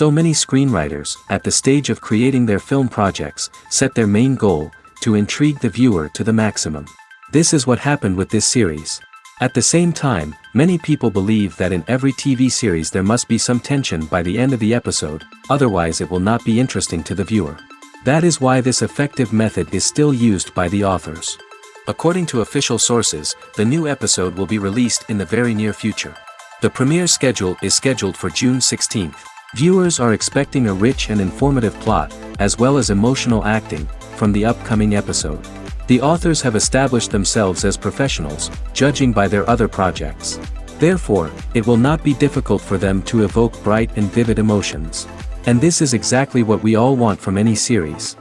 So many screenwriters, at the stage of creating their film projects, set their main goal, to intrigue the viewer to the maximum. This is what happened with this series. At the same time, many people believe that in every TV series there must be some tension by the end of the episode, otherwise it will not be interesting to the viewer. That is why this effective method is still used by the authors. According to official sources, the new episode will be released in the very near future. The premiere schedule is scheduled for June 16th. Viewers are expecting a rich and informative plot, as well as emotional acting, from the upcoming episode. The authors have established themselves as professionals, judging by their other projects. Therefore, it will not be difficult for them to evoke bright and vivid emotions. And this is exactly what we all want from any series.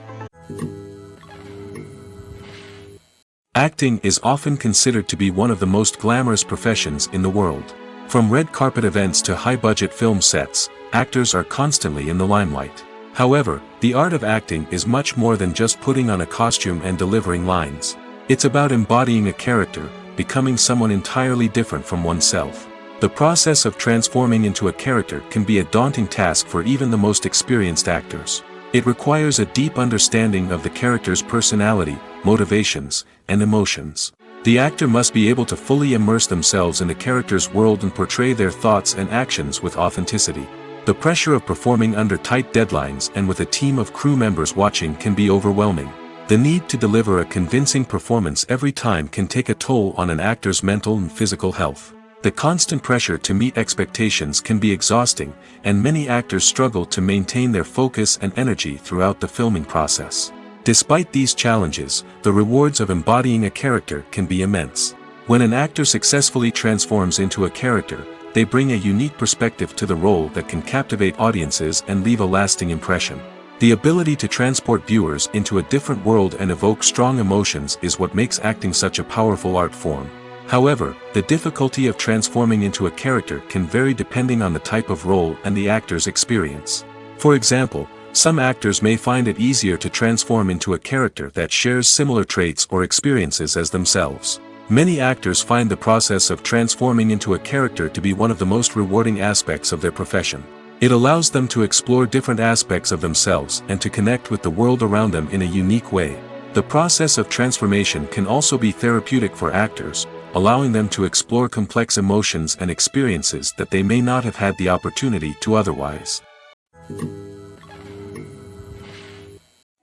Acting is often considered to be one of the most glamorous professions in the world. From red carpet events to high-budget film sets, actors are constantly in the limelight. However, the art of acting is much more than just putting on a costume and delivering lines. It's about embodying a character, becoming someone entirely different from oneself. The process of transforming into a character can be a daunting task for even the most experienced actors. It requires a deep understanding of the character's personality, motivations, and emotions. The actor must be able to fully immerse themselves in the character's world and portray their thoughts and actions with authenticity. The pressure of performing under tight deadlines and with a team of crew members watching can be overwhelming. The need to deliver a convincing performance every time can take a toll on an actor's mental and physical health. The constant pressure to meet expectations can be exhausting, and many actors struggle to maintain their focus and energy throughout the filming process. Despite these challenges, the rewards of embodying a character can be immense. When an actor successfully transforms into a character, they bring a unique perspective to the role that can captivate audiences and leave a lasting impression. The ability to transport viewers into a different world and evoke strong emotions is what makes acting such a powerful art form. However, the difficulty of transforming into a character can vary depending on the type of role and the actor's experience. For example, some actors may find it easier to transform into a character that shares similar traits or experiences as themselves. Many actors find the process of transforming into a character to be one of the most rewarding aspects of their profession. It allows them to explore different aspects of themselves and to connect with the world around them in a unique way. The process of transformation can also be therapeutic for actors, allowing them to explore complex emotions and experiences that they may not have had the opportunity to otherwise.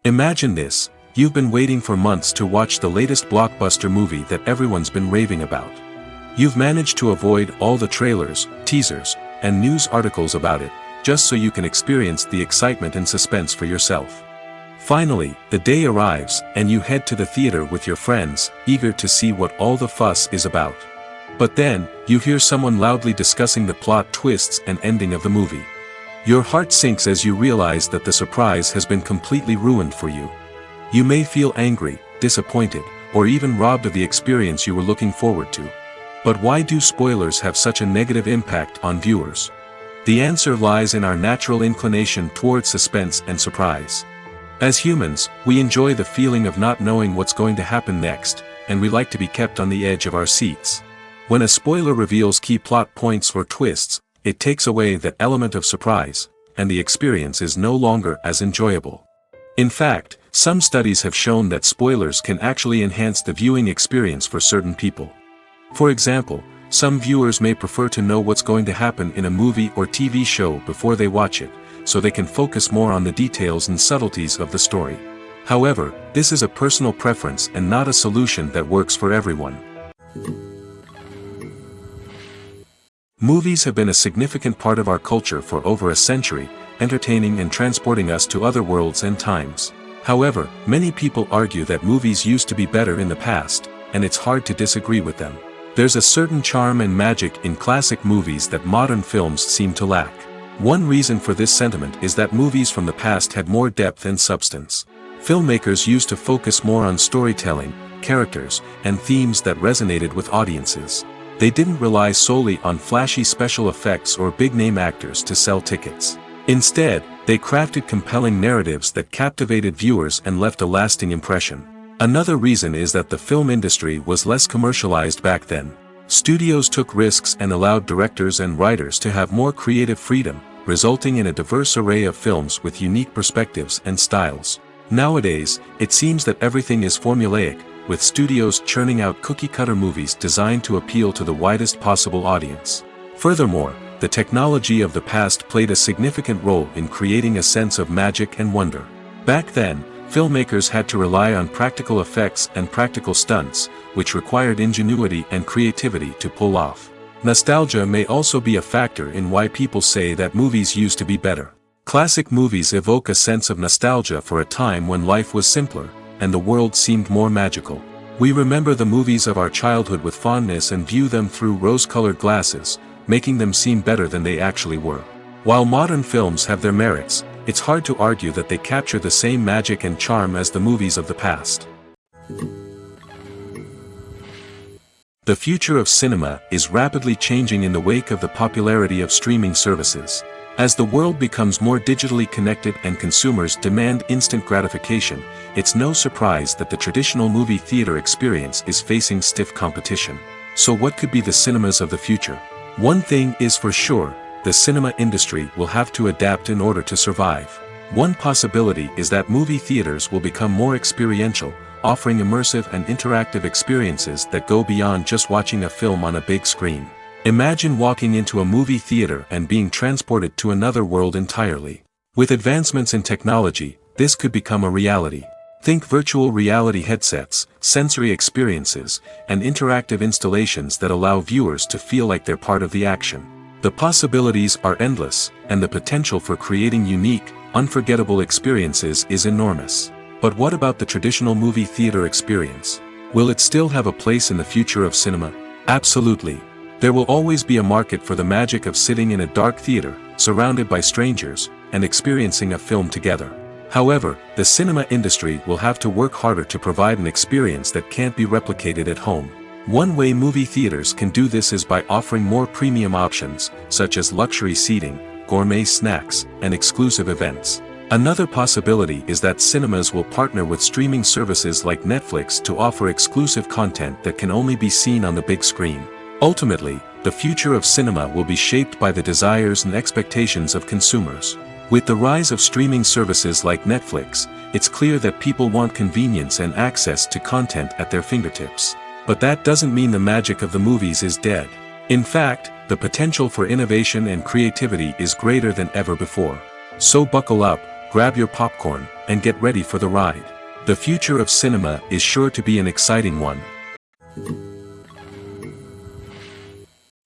Imagine this: you've been waiting for months to watch the latest blockbuster movie that everyone's been raving about. You've managed to avoid all the trailers, teasers, and news articles about it, just so you can experience the excitement and suspense for yourself. Finally, the day arrives, and you head to the theater with your friends, eager to see what all the fuss is about. But then, you hear someone loudly discussing the plot twists and ending of the movie. Your heart sinks as you realize that the surprise has been completely ruined for you. You may feel angry, disappointed, or even robbed of the experience you were looking forward to. But why do spoilers have such a negative impact on viewers? The answer lies in our natural inclination toward suspense and surprise. As humans, we enjoy the feeling of not knowing what's going to happen next, and we like to be kept on the edge of our seats. When a spoiler reveals key plot points or twists, it takes away that element of surprise, and the experience is no longer as enjoyable. In fact, some studies have shown that spoilers can actually enhance the viewing experience for certain people. For example, some viewers may prefer to know what's going to happen in a movie or TV show before they watch it, so they can focus more on the details and subtleties of the story. However, this is a personal preference and not a solution that works for everyone. Movies have been a significant part of our culture for over a century, entertaining and transporting us to other worlds and times. However, many people argue that movies used to be better in the past, and it's hard to disagree with them. There's a certain charm and magic in classic movies that modern films seem to lack. One reason for this sentiment is that movies from the past had more depth and substance. Filmmakers used to focus more on storytelling, characters, and themes that resonated with audiences. They didn't rely solely on flashy special effects or big-name actors to sell tickets. Instead, they crafted compelling narratives that captivated viewers and left a lasting impression. Another reason is that the film industry was less commercialized back then. Studios took risks and allowed directors and writers to have more creative freedom, resulting in a diverse array of films with unique perspectives and styles. Nowadays, it seems that everything is formulaic, with studios churning out cookie-cutter movies designed to appeal to the widest possible audience. Furthermore, the technology of the past played a significant role in creating a sense of magic and wonder. Back then, filmmakers had to rely on practical effects and practical stunts, which required ingenuity and creativity to pull off. Nostalgia may also be a factor in why people say that movies used to be better. Classic movies evoke a sense of nostalgia for a time when life was simpler, and the world seemed more magical. We remember the movies of our childhood with fondness and view them through rose-colored glasses, making them seem better than they actually were. While modern films have their merits, it's hard to argue that they capture the same magic and charm as the movies of the past. The future of cinema is rapidly changing in the wake of the popularity of streaming services. As the world becomes more digitally connected and consumers demand instant gratification, it's no surprise that the traditional movie theater experience is facing stiff competition. So what could be the cinemas of the future? One thing is for sure, the cinema industry will have to adapt in order to survive. One possibility is that movie theaters will become more experiential, offering immersive and interactive experiences that go beyond just watching a film on a big screen. Imagine walking into a movie theater and being transported to another world entirely. With advancements in technology, this could become a reality. Think virtual reality headsets, sensory experiences, and interactive installations that allow viewers to feel like they're part of the action. The possibilities are endless, and the potential for creating unique, unforgettable experiences is enormous. But what about the traditional movie theater experience? Will it still have a place in the future of cinema? Absolutely. There will always be a market for the magic of sitting in a dark theater, surrounded by strangers, and experiencing a film together. However, the cinema industry will have to work harder to provide an experience that can't be replicated at home. One way movie theaters can do this is by offering more premium options, such as luxury seating, gourmet snacks, and exclusive events. Another possibility is that cinemas will partner with streaming services like Netflix to offer exclusive content that can only be seen on the big screen. Ultimately, the future of cinema will be shaped by the desires and expectations of consumers. With the rise of streaming services like Netflix, it's clear that people want convenience and access to content at their fingertips. But that doesn't mean the magic of the movies is dead. In fact, the potential for innovation and creativity is greater than ever before. So buckle up, grab your popcorn, and get ready for the ride. The future of cinema is sure to be an exciting one.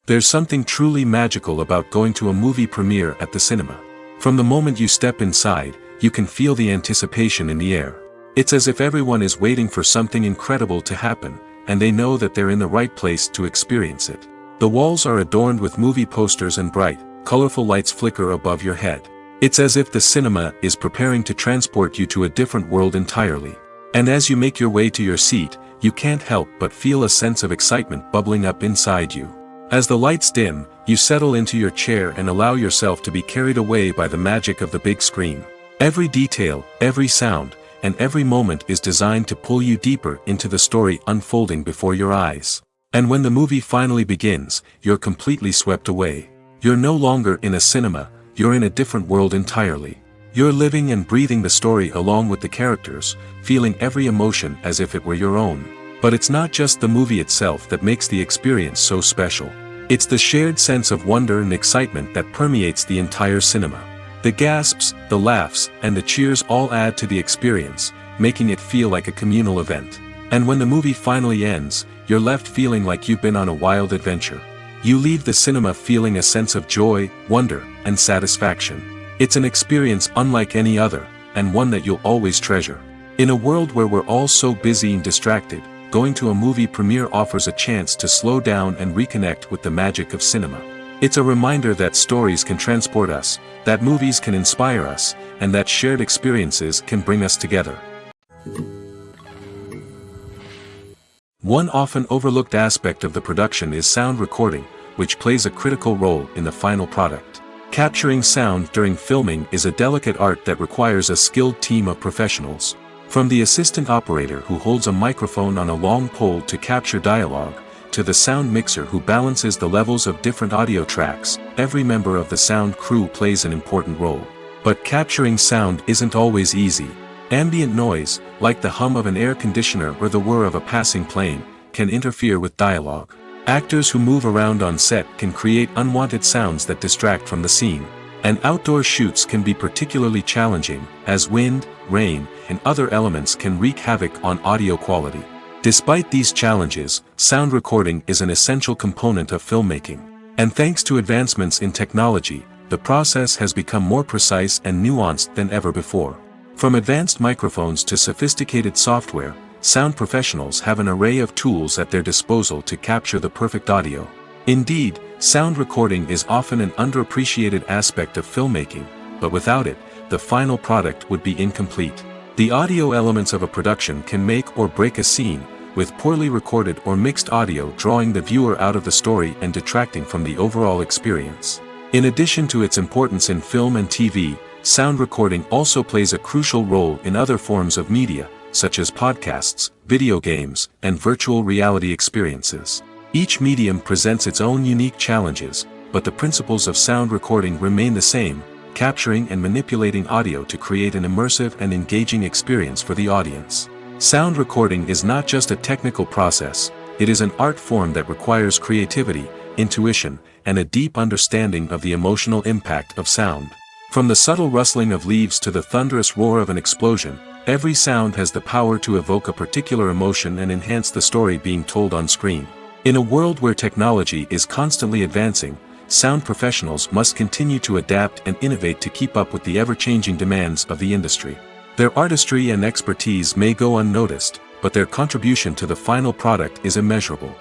There's something truly magical about going to a movie premiere at the cinema. From the moment you step inside, you can feel the anticipation in the air. It's as if everyone is waiting for something incredible to happen, and they know that they're in the right place to experience it. The walls are adorned with movie posters and bright, colorful lights flicker above your head. It's as if the cinema is preparing to transport you to a different world entirely. And as you make your way to your seat, you can't help but feel a sense of excitement bubbling up inside you. As the lights dim, you settle into your chair and allow yourself to be carried away by the magic of the big screen. Every detail, every sound, and every moment is designed to pull you deeper into the story unfolding before your eyes. And when the movie finally begins, you're completely swept away. You're no longer in a cinema, you're in a different world entirely. You're living and breathing the story along with the characters, feeling every emotion as if it were your own. But it's not just the movie itself that makes the experience so special. It's the shared sense of wonder and excitement that permeates the entire cinema. The gasps, the laughs, and the cheers all add to the experience, making it feel like a communal event. And when the movie finally ends, you're left feeling like you've been on a wild adventure. You leave the cinema feeling a sense of joy, wonder, and satisfaction. It's an experience unlike any other, and one that you'll always treasure. In a world where we're all so busy and distracted, going to a movie premiere offers a chance to slow down and reconnect with the magic of cinema. It's a reminder that stories can transport us, that movies can inspire us, and that shared experiences can bring us together. One often overlooked aspect of the production is sound recording, which plays a critical role in the final product. Capturing sound during filming is a delicate art that requires a skilled team of professionals. From the assistant operator who holds a microphone on a long pole to capture dialogue, to the sound mixer who balances the levels of different audio tracks, every member of the sound crew plays an important role. But capturing sound isn't always easy. Ambient noise, like the hum of an air conditioner or the whir of a passing plane, can interfere with dialogue. Actors who move around on set can create unwanted sounds that distract from the scene. And outdoor shoots can be particularly challenging, as wind, rain, and other elements can wreak havoc on audio quality. Despite these challenges, sound recording is an essential component of filmmaking. And thanks to advancements in technology, the process has become more precise and nuanced than ever before. From advanced microphones to sophisticated software, sound professionals have an array of tools at their disposal to capture the perfect audio. Indeed, sound recording is often an underappreciated aspect of filmmaking, but without it, the final product would be incomplete. The audio elements of a production can make or break a scene, with poorly recorded or mixed audio drawing the viewer out of the story and detracting from the overall experience. In addition to its importance in film and TV, sound recording also plays a crucial role in other forms of media, such as podcasts, video games, and virtual reality experiences. Each medium presents its own unique challenges, but the principles of sound recording remain the same, capturing and manipulating audio to create an immersive and engaging experience for the audience. Sound recording is not just a technical process, it is an art form that requires creativity, intuition, and a deep understanding of the emotional impact of sound. From the subtle rustling of leaves to the thunderous roar of an explosion, every sound has the power to evoke a particular emotion and enhance the story being told on screen. In a world where technology is constantly advancing, sound professionals must continue to adapt and innovate to keep up with the ever-changing demands of the industry. Their artistry and expertise may go unnoticed, but their contribution to the final product is immeasurable.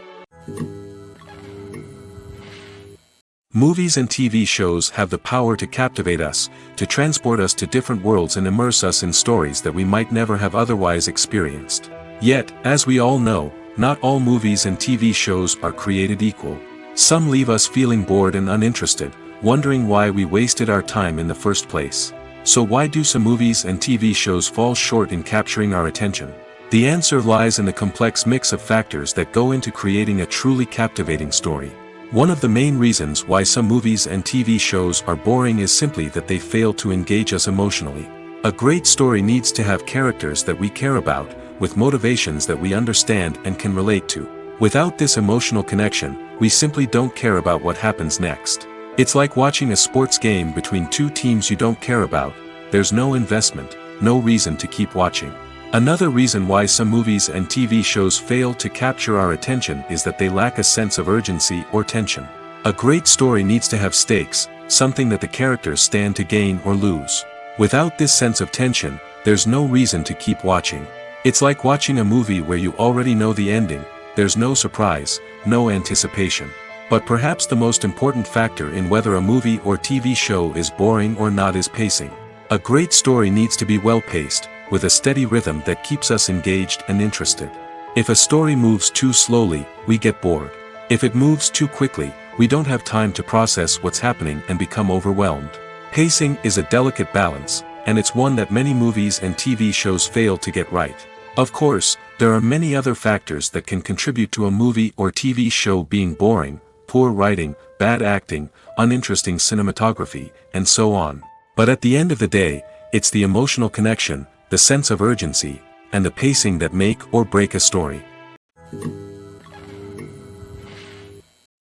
Movies and TV shows have the power to captivate us, to transport us to different worlds and immerse us in stories that we might never have otherwise experienced. Yet, as we all know, not all movies and TV shows are created equal. Some leave us feeling bored and uninterested, wondering why we wasted our time in the first place. So why do some movies and TV shows fall short in capturing our attention? The answer lies in the complex mix of factors that go into creating a truly captivating story. One of the main reasons why some movies and TV shows are boring is simply that they fail to engage us emotionally. A great story needs to have characters that we care about, with motivations that we understand and can relate to. Without this emotional connection, we simply don't care about what happens next. It's like watching a sports game between two teams you don't care about. There's no investment, no reason to keep watching. Another reason why some movies and TV shows fail to capture our attention is that they lack a sense of urgency or tension. A great story needs to have stakes, something that the characters stand to gain or lose. Without this sense of tension, there's no reason to keep watching. It's like watching a movie where you already know the ending, there's no surprise, no anticipation. But perhaps the most important factor in whether a movie or TV show is boring or not is pacing. A great story needs to be well-paced, with a steady rhythm that keeps us engaged and interested. If a story moves too slowly, we get bored. If it moves too quickly, we don't have time to process what's happening and become overwhelmed. Pacing is a delicate balance, and it's one that many movies and TV shows fail to get right. Of course, there are many other factors that can contribute to a movie or TV show being boring: poor writing, bad acting, uninteresting cinematography, and so on. But at the end of the day, it's the emotional connection, the sense of urgency, and the pacing that make or break a story.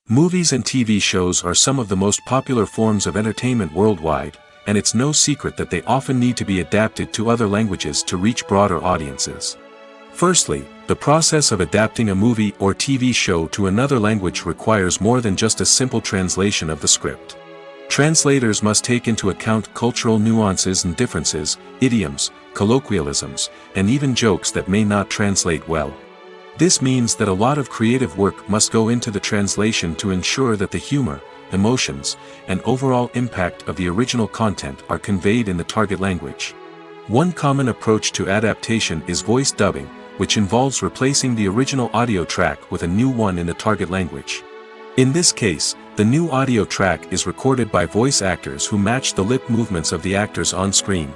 Movies and TV shows are some of the most popular forms of entertainment worldwide, and it's no secret that they often need to be adapted to other languages to reach broader audiences. Firstly, the process of adapting a movie or TV show to another language requires more than just a simple translation of the script. Translators must take into account cultural nuances and differences, idioms, colloquialisms, and even jokes that may not translate well. This means that a lot of creative work must go into the translation to ensure that the humor, emotions, and overall impact of the original content are conveyed in the target language. One common approach to adaptation is voice dubbing, which involves replacing the original audio track with a new one in the target language. In this case, the new audio track is recorded by voice actors who match the lip movements of the actors on screen.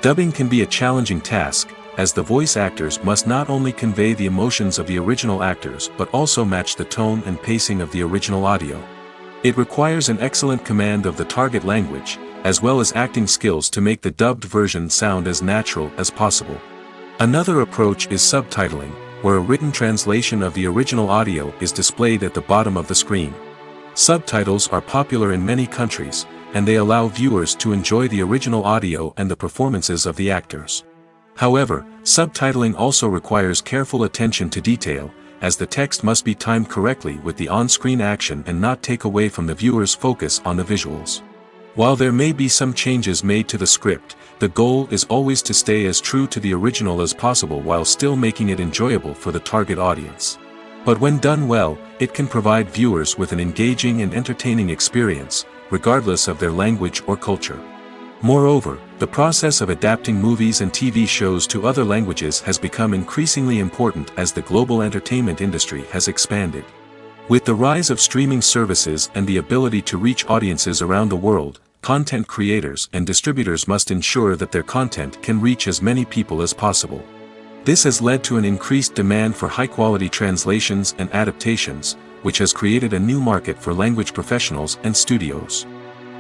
Dubbing can be a challenging task, as the voice actors must not only convey the emotions of the original actors but also match the tone and pacing of the original audio. It requires an excellent command of the target language, as well as acting skills to make the dubbed version sound as natural as possible. Another approach is subtitling, where a written translation of the original audio is displayed at the bottom of the screen. Subtitles are popular in many countries, and they allow viewers to enjoy the original audio and the performances of the actors. However, subtitling also requires careful attention to detail, as the text must be timed correctly with the on-screen action and not take away from the viewer's focus on the visuals. While there may be some changes made to the script, the goal is always to stay as true to the original as possible while still making it enjoyable for the target audience. But when done well, it can provide viewers with an engaging and entertaining experience, regardless of their language or culture. Moreover, the process of adapting movies and TV shows to other languages has become increasingly important as the global entertainment industry has expanded. With the rise of streaming services and the ability to reach audiences around the world, content creators and distributors must ensure that their content can reach as many people as possible. This has led to an increased demand for high-quality translations and adaptations, which has created a new market for language professionals and studios.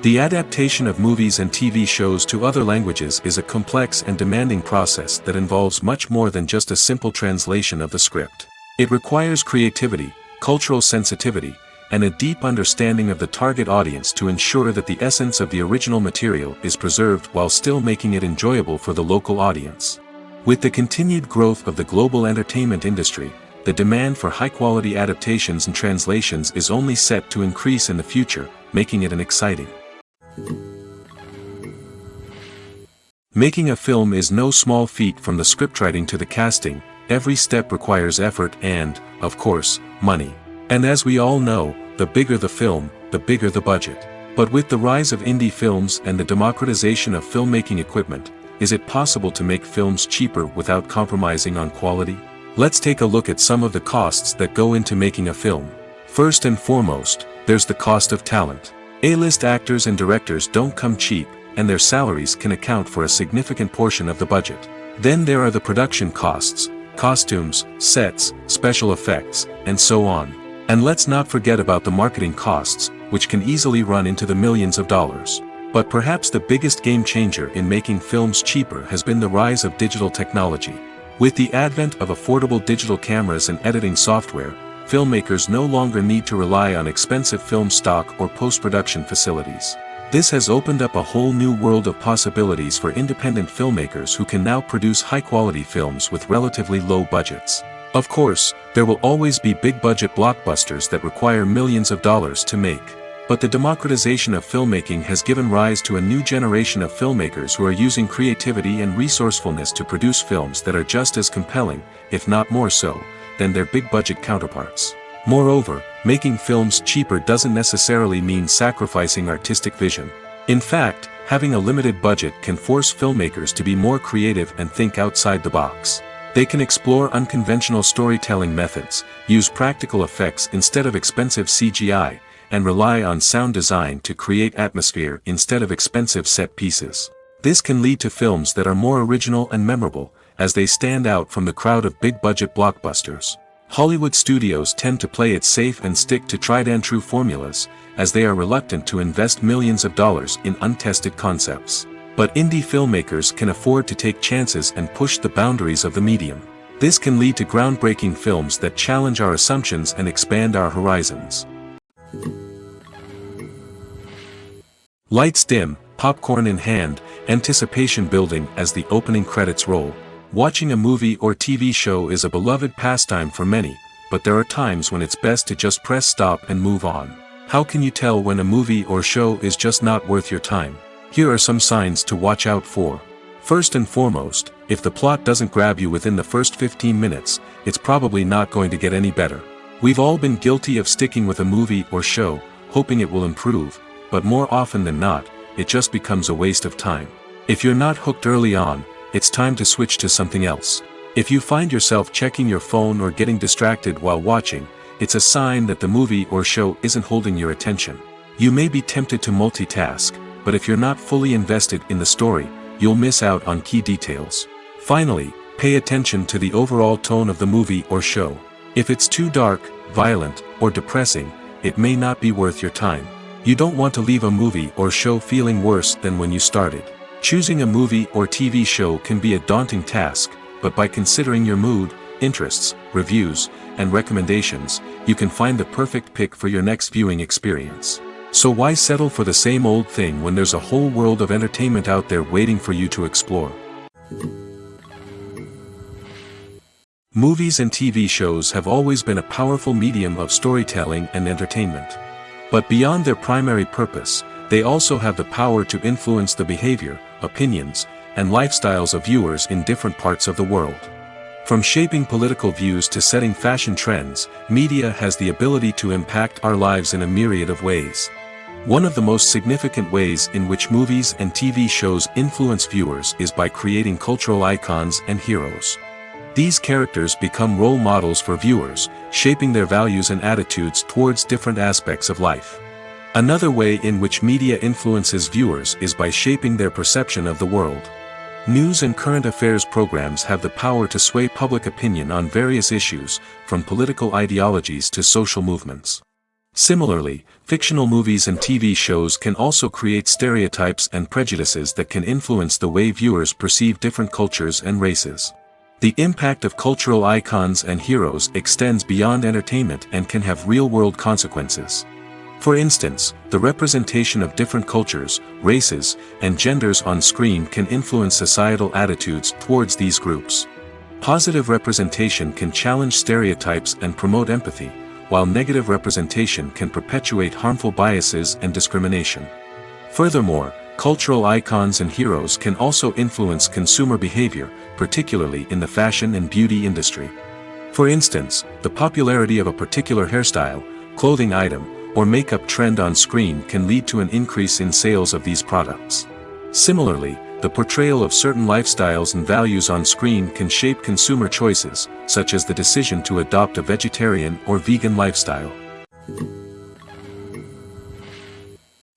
The adaptation of movies and TV shows to other languages is a complex and demanding process that involves much more than just a simple translation of the script. It requires creativity, cultural sensitivity, and a deep understanding of the target audience to ensure that the essence of the original material is preserved while still making it enjoyable for the local audience. With the continued growth of the global entertainment industry, the demand for high-quality adaptations and translations is only set to increase in the future, making it an exciting. Making a film is no small feat. From the scriptwriting to the casting, every step requires effort and, of course, money. And as we all know, the bigger the film, the bigger the budget. But with the rise of indie films and the democratization of filmmaking equipment, is it possible to make films cheaper without compromising on quality? Let's take a look at some of the costs that go into making a film. First and foremost, there's the cost of talent. A-list actors and directors don't come cheap, and their salaries can account for a significant portion of the budget. Then there are the production costs, costumes, sets, special effects, and so on. And let's not forget about the marketing costs, which can easily run into the millions of dollars. But perhaps the biggest game changer in making films cheaper has been the rise of digital technology. With the advent of affordable digital cameras and editing software, filmmakers no longer need to rely on expensive film stock or post-production facilities. This has opened up a whole new world of possibilities for independent filmmakers who can now produce high-quality films with relatively low budgets. Of course, there will always be big-budget blockbusters that require millions of dollars to make. But the democratization of filmmaking has given rise to a new generation of filmmakers who are using creativity and resourcefulness to produce films that are just as compelling, if not more so, than their big-budget counterparts. Moreover, making films cheaper doesn't necessarily mean sacrificing artistic vision. In fact, having a limited budget can force filmmakers to be more creative and think outside the box. They can explore unconventional storytelling methods, use practical effects instead of expensive CGI, and rely on sound design to create atmosphere instead of expensive set pieces. This can lead to films that are more original and memorable, as they stand out from the crowd of big-budget blockbusters. Hollywood studios tend to play it safe and stick to tried-and-true formulas, as they are reluctant to invest millions of dollars in untested concepts. But indie filmmakers can afford to take chances and push the boundaries of the medium. This can lead to groundbreaking films that challenge our assumptions and expand our horizons. Lights dim, popcorn in hand, anticipation building as the opening credits roll. Watching a movie or TV show is a beloved pastime for many, but there are times when it's best to just press stop and move on. How can you tell when a movie or show is just not worth your time? Here are some signs to watch out for. First and foremost, if the plot doesn't grab you within the first 15 minutes, it's probably not going to get any better. We've all been guilty of sticking with a movie or show, hoping it will improve, but more often than not, it just becomes a waste of time. If you're not hooked early on, it's time to switch to something else. If you find yourself checking your phone or getting distracted while watching, it's a sign that the movie or show isn't holding your attention. You may be tempted to multitask, but if you're not fully invested in the story, you'll miss out on key details. Finally, pay attention to the overall tone of the movie or show. If it's too dark, violent, or depressing, it may not be worth your time. You don't want to leave a movie or show feeling worse than when you started. Choosing a movie or TV show can be a daunting task, but by considering your mood, interests, reviews, and recommendations, you can find the perfect pick for your next viewing experience. So why settle for the same old thing when there's a whole world of entertainment out there waiting for you to explore? Movies and TV shows have always been a powerful medium of storytelling and entertainment. But beyond their primary purpose, they also have the power to influence the behavior, opinions, and lifestyles of viewers in different parts of the world. From shaping political views to setting fashion trends, media has the ability to impact our lives in a myriad of ways. One of the most significant ways in which movies and TV shows influence viewers is by creating cultural icons and heroes. These characters become role models for viewers, shaping their values and attitudes towards different aspects of life. Another way in which media influences viewers is by shaping their perception of the world. News and current affairs programs have the power to sway public opinion on various issues, from political ideologies to social movements. Similarly, fictional movies and TV shows can also create stereotypes and prejudices that can influence the way viewers perceive different cultures and races. The impact of cultural icons and heroes extends beyond entertainment and can have real-world consequences. For instance, the representation of different cultures, races, and genders on screen can influence societal attitudes towards these groups. Positive representation can challenge stereotypes and promote empathy, while negative representation can perpetuate harmful biases and discrimination. Furthermore, cultural icons and heroes can also influence consumer behavior, particularly in the fashion and beauty industry. For instance, the popularity of a particular hairstyle, clothing item, or makeup trend on screen can lead to an increase in sales of these products. Similarly, the portrayal of certain lifestyles and values on screen can shape consumer choices, such as the decision to adopt a vegetarian or vegan lifestyle.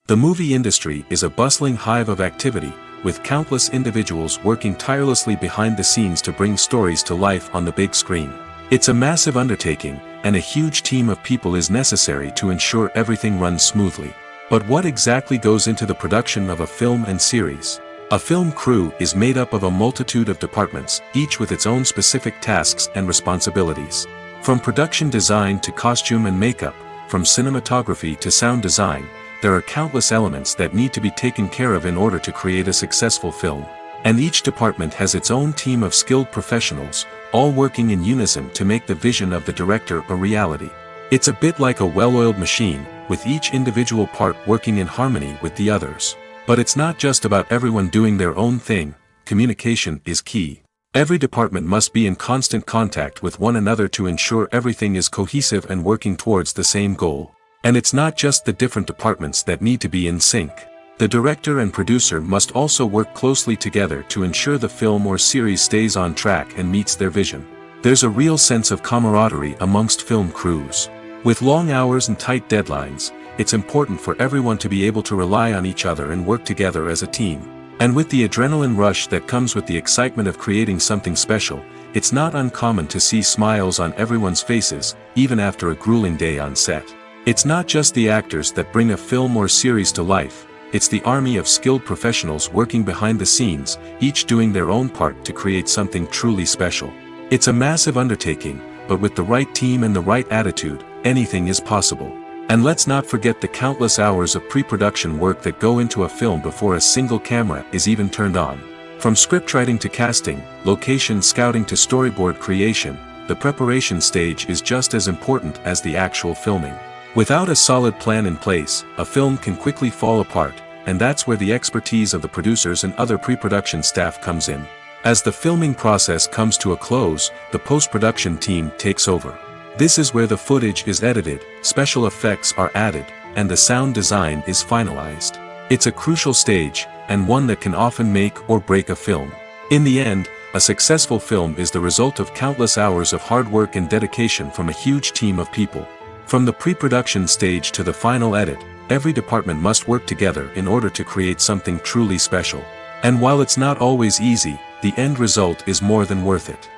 The movie industry is a bustling hive of activity, with countless individuals working tirelessly behind the scenes to bring stories to life on the big screen. It's a massive undertaking, and a huge team of people is necessary to ensure everything runs smoothly. But what exactly goes into the production of a film and series? A film crew is made up of a multitude of departments, each with its own specific tasks and responsibilities. From production design to costume and makeup, from cinematography to sound design, there are countless elements that need to be taken care of in order to create a successful film. And each department has its own team of skilled professionals, all working in unison to make the vision of the director a reality. It's a bit like a well-oiled machine, with each individual part working in harmony with the others. But it's not just about everyone doing their own thing. Communication is key. Every department must be in constant contact with one another to ensure everything is cohesive and working towards the same goal. And it's not just the different departments that need to be in sync. The director and producer must also work closely together to ensure the film or series stays on track and meets their vision. There's a real sense of camaraderie amongst film crews. With long hours and tight deadlines, it's important for everyone to be able to rely on each other and work together as a team. And with the adrenaline rush that comes with the excitement of creating something special, it's not uncommon to see smiles on everyone's faces, even after a grueling day on set. It's not just the actors that bring a film or series to life, it's the army of skilled professionals working behind the scenes, each doing their own part to create something truly special. It's a massive undertaking, but with the right team and the right attitude, anything is possible. And let's not forget the countless hours of pre-production work that go into a film before a single camera is even turned on. From scriptwriting to casting, location scouting to storyboard creation, the preparation stage is just as important as the actual filming. Without a solid plan in place, a film can quickly fall apart, and that's where the expertise of the producers and other pre-production staff comes in. As the filming process comes to a close, the post-production team takes over. This is where the footage is edited, special effects are added, and the sound design is finalized. It's a crucial stage, and one that can often make or break a film. In the end, a successful film is the result of countless hours of hard work and dedication from a huge team of people. From the pre-production stage to the final edit, every department must work together in order to create something truly special. And while it's not always easy, the end result is more than worth it.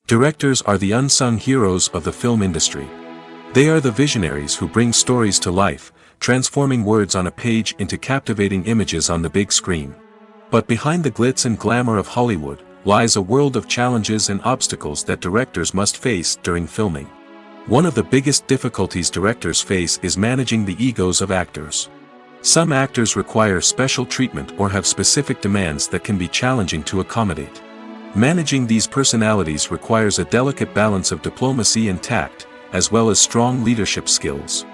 Directors are the unsung heroes of the film industry. They are the visionaries who bring stories to life, transforming words on a page into captivating images on the big screen. But behind the glitz and glamour of Hollywood, lies a world of challenges and obstacles that directors must face during filming. One of the biggest difficulties directors face is managing the egos of actors. Some actors require special treatment or have specific demands that can be challenging to accommodate. Managing these personalities requires a delicate balance of diplomacy and tact, as well as strong leadership skills.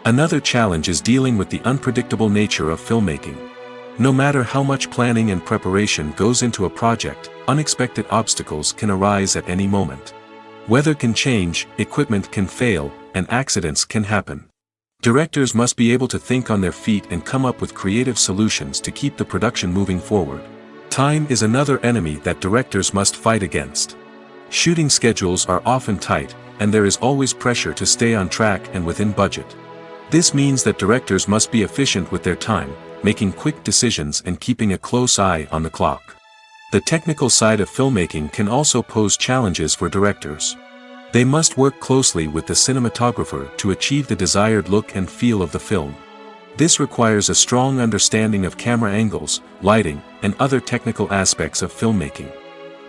Another challenge is dealing with the unpredictable nature of filmmaking. No matter how much planning and preparation goes into a project, unexpected obstacles can arise at any moment. Weather can change, equipment can fail, and accidents can happen. Directors must be able to think on their feet and come up with creative solutions to keep the production moving forward. Time is another enemy that directors must fight against. Shooting schedules are often tight, and there is always pressure to stay on track and within budget. This means that directors must be efficient with their time, making quick decisions and keeping a close eye on the clock. The technical side of filmmaking can also pose challenges for directors. They must work closely with the cinematographer to achieve the desired look and feel of the film. This requires a strong understanding of camera angles, lighting, and other technical aspects of filmmaking.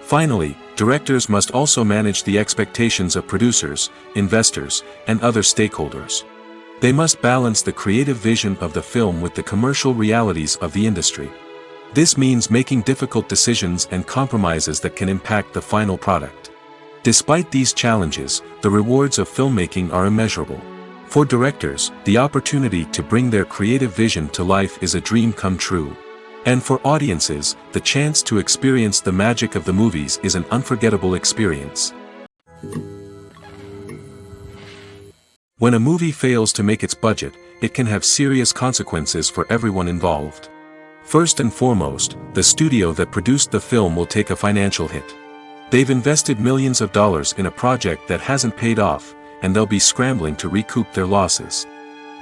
Finally, directors must also manage the expectations of producers, investors, and other stakeholders. They must balance the creative vision of the film with the commercial realities of the industry. This means making difficult decisions and compromises that can impact the final product. Despite these challenges, the rewards of filmmaking are immeasurable. For directors, the opportunity to bring their creative vision to life is a dream come true. And for audiences, the chance to experience the magic of the movies is an unforgettable experience. When a movie fails to make its budget, it can have serious consequences for everyone involved. First and foremost, the studio that produced the film will take a financial hit. They've invested millions of dollars in a project that hasn't paid off, and they'll be scrambling to recoup their losses.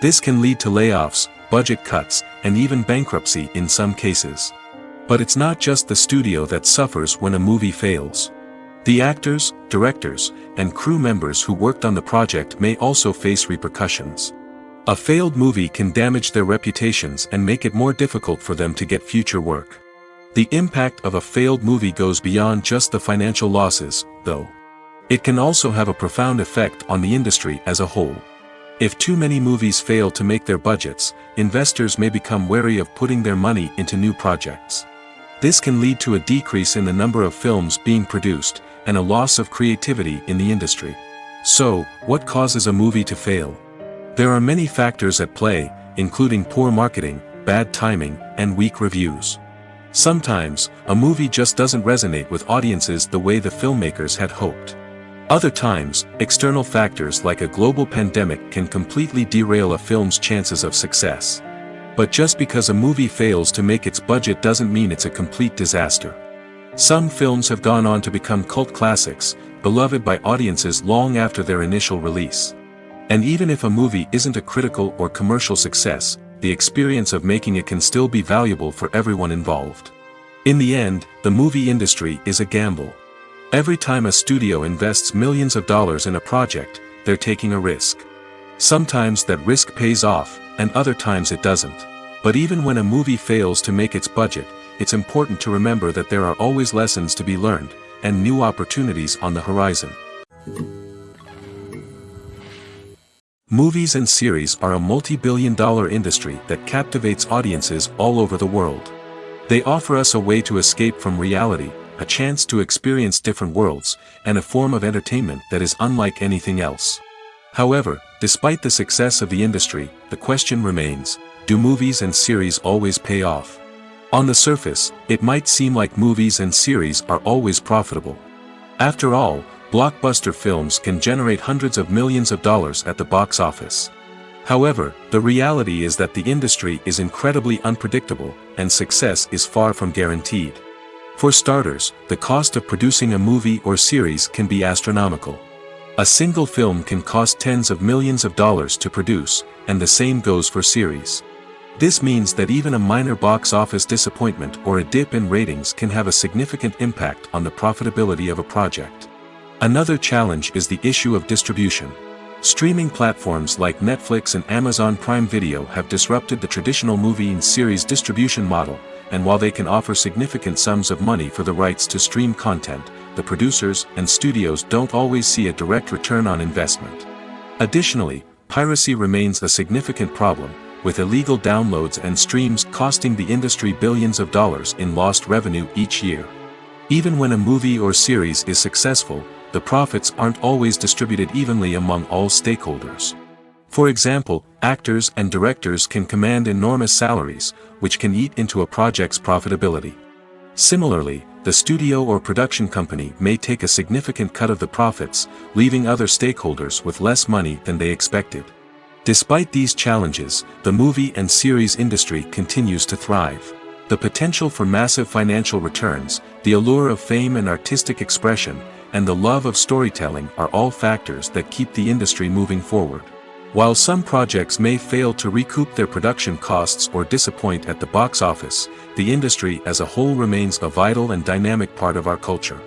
This can lead to layoffs, budget cuts, and even bankruptcy in some cases. But it's not just the studio that suffers when a movie fails. The actors, directors, and crew members who worked on the project may also face repercussions. A failed movie can damage their reputations and make it more difficult for them to get future work. The impact of a failed movie goes beyond just the financial losses, though. It can also have a profound effect on the industry as a whole. If too many movies fail to make their budgets, investors may become wary of putting their money into new projects. This can lead to a decrease in the number of films being produced, and a loss of creativity in the industry. So, what causes a movie to fail? There are many factors at play, including poor marketing, bad timing, and weak reviews. Sometimes, a movie just doesn't resonate with audiences the way the filmmakers had hoped. Other times, external factors like a global pandemic can completely derail a film's chances of success. But just because a movie fails to make its budget doesn't mean it's a complete disaster. Some films have gone on to become cult classics, beloved by audiences long after their initial release. And even if a movie isn't a critical or commercial success, the experience of making it can still be valuable for everyone involved. In the end, the movie industry is a gamble. Every time a studio invests millions of dollars in a project, they're taking a risk. Sometimes that risk pays off, and other times it doesn't. But even when a movie fails to make its budget, it's important to remember that there are always lessons to be learned, and new opportunities on the horizon. Movies and series are a multi-billion-dollar industry that captivates audiences all over the world. They offer us a way to escape from reality, a chance to experience different worlds, and a form of entertainment that is unlike anything else. However, despite the success of the industry, the question remains, do movies and series always pay off? On the surface, it might seem like movies and series are always profitable. After all, blockbuster films can generate hundreds of millions of dollars at the box office. However, the reality is that the industry is incredibly unpredictable, and success is far from guaranteed. For starters, the cost of producing a movie or series can be astronomical. A single film can cost tens of millions of dollars to produce, and the same goes for series. This means that even a minor box office disappointment or a dip in ratings can have a significant impact on the profitability of a project. Another challenge is the issue of distribution. Streaming platforms like Netflix and Amazon Prime Video have disrupted the traditional movie and series distribution model, and while they can offer significant sums of money for the rights to stream content, the producers and studios don't always see a direct return on investment. Additionally, piracy remains a significant problem, with illegal downloads and streams costing the industry billions of dollars in lost revenue each year. Even when a movie or series is successful, the profits aren't always distributed evenly among all stakeholders. For example, actors and directors can command enormous salaries, which can eat into a project's profitability. Similarly, the studio or production company may take a significant cut of the profits, leaving other stakeholders with less money than they expected. Despite these challenges, the movie and series industry continues to thrive. The potential for massive financial returns, the allure of fame and artistic expression, and the love of storytelling are all factors that keep the industry moving forward. While some projects may fail to recoup their production costs or disappoint at the box office, the industry as a whole remains a vital and dynamic part of our culture.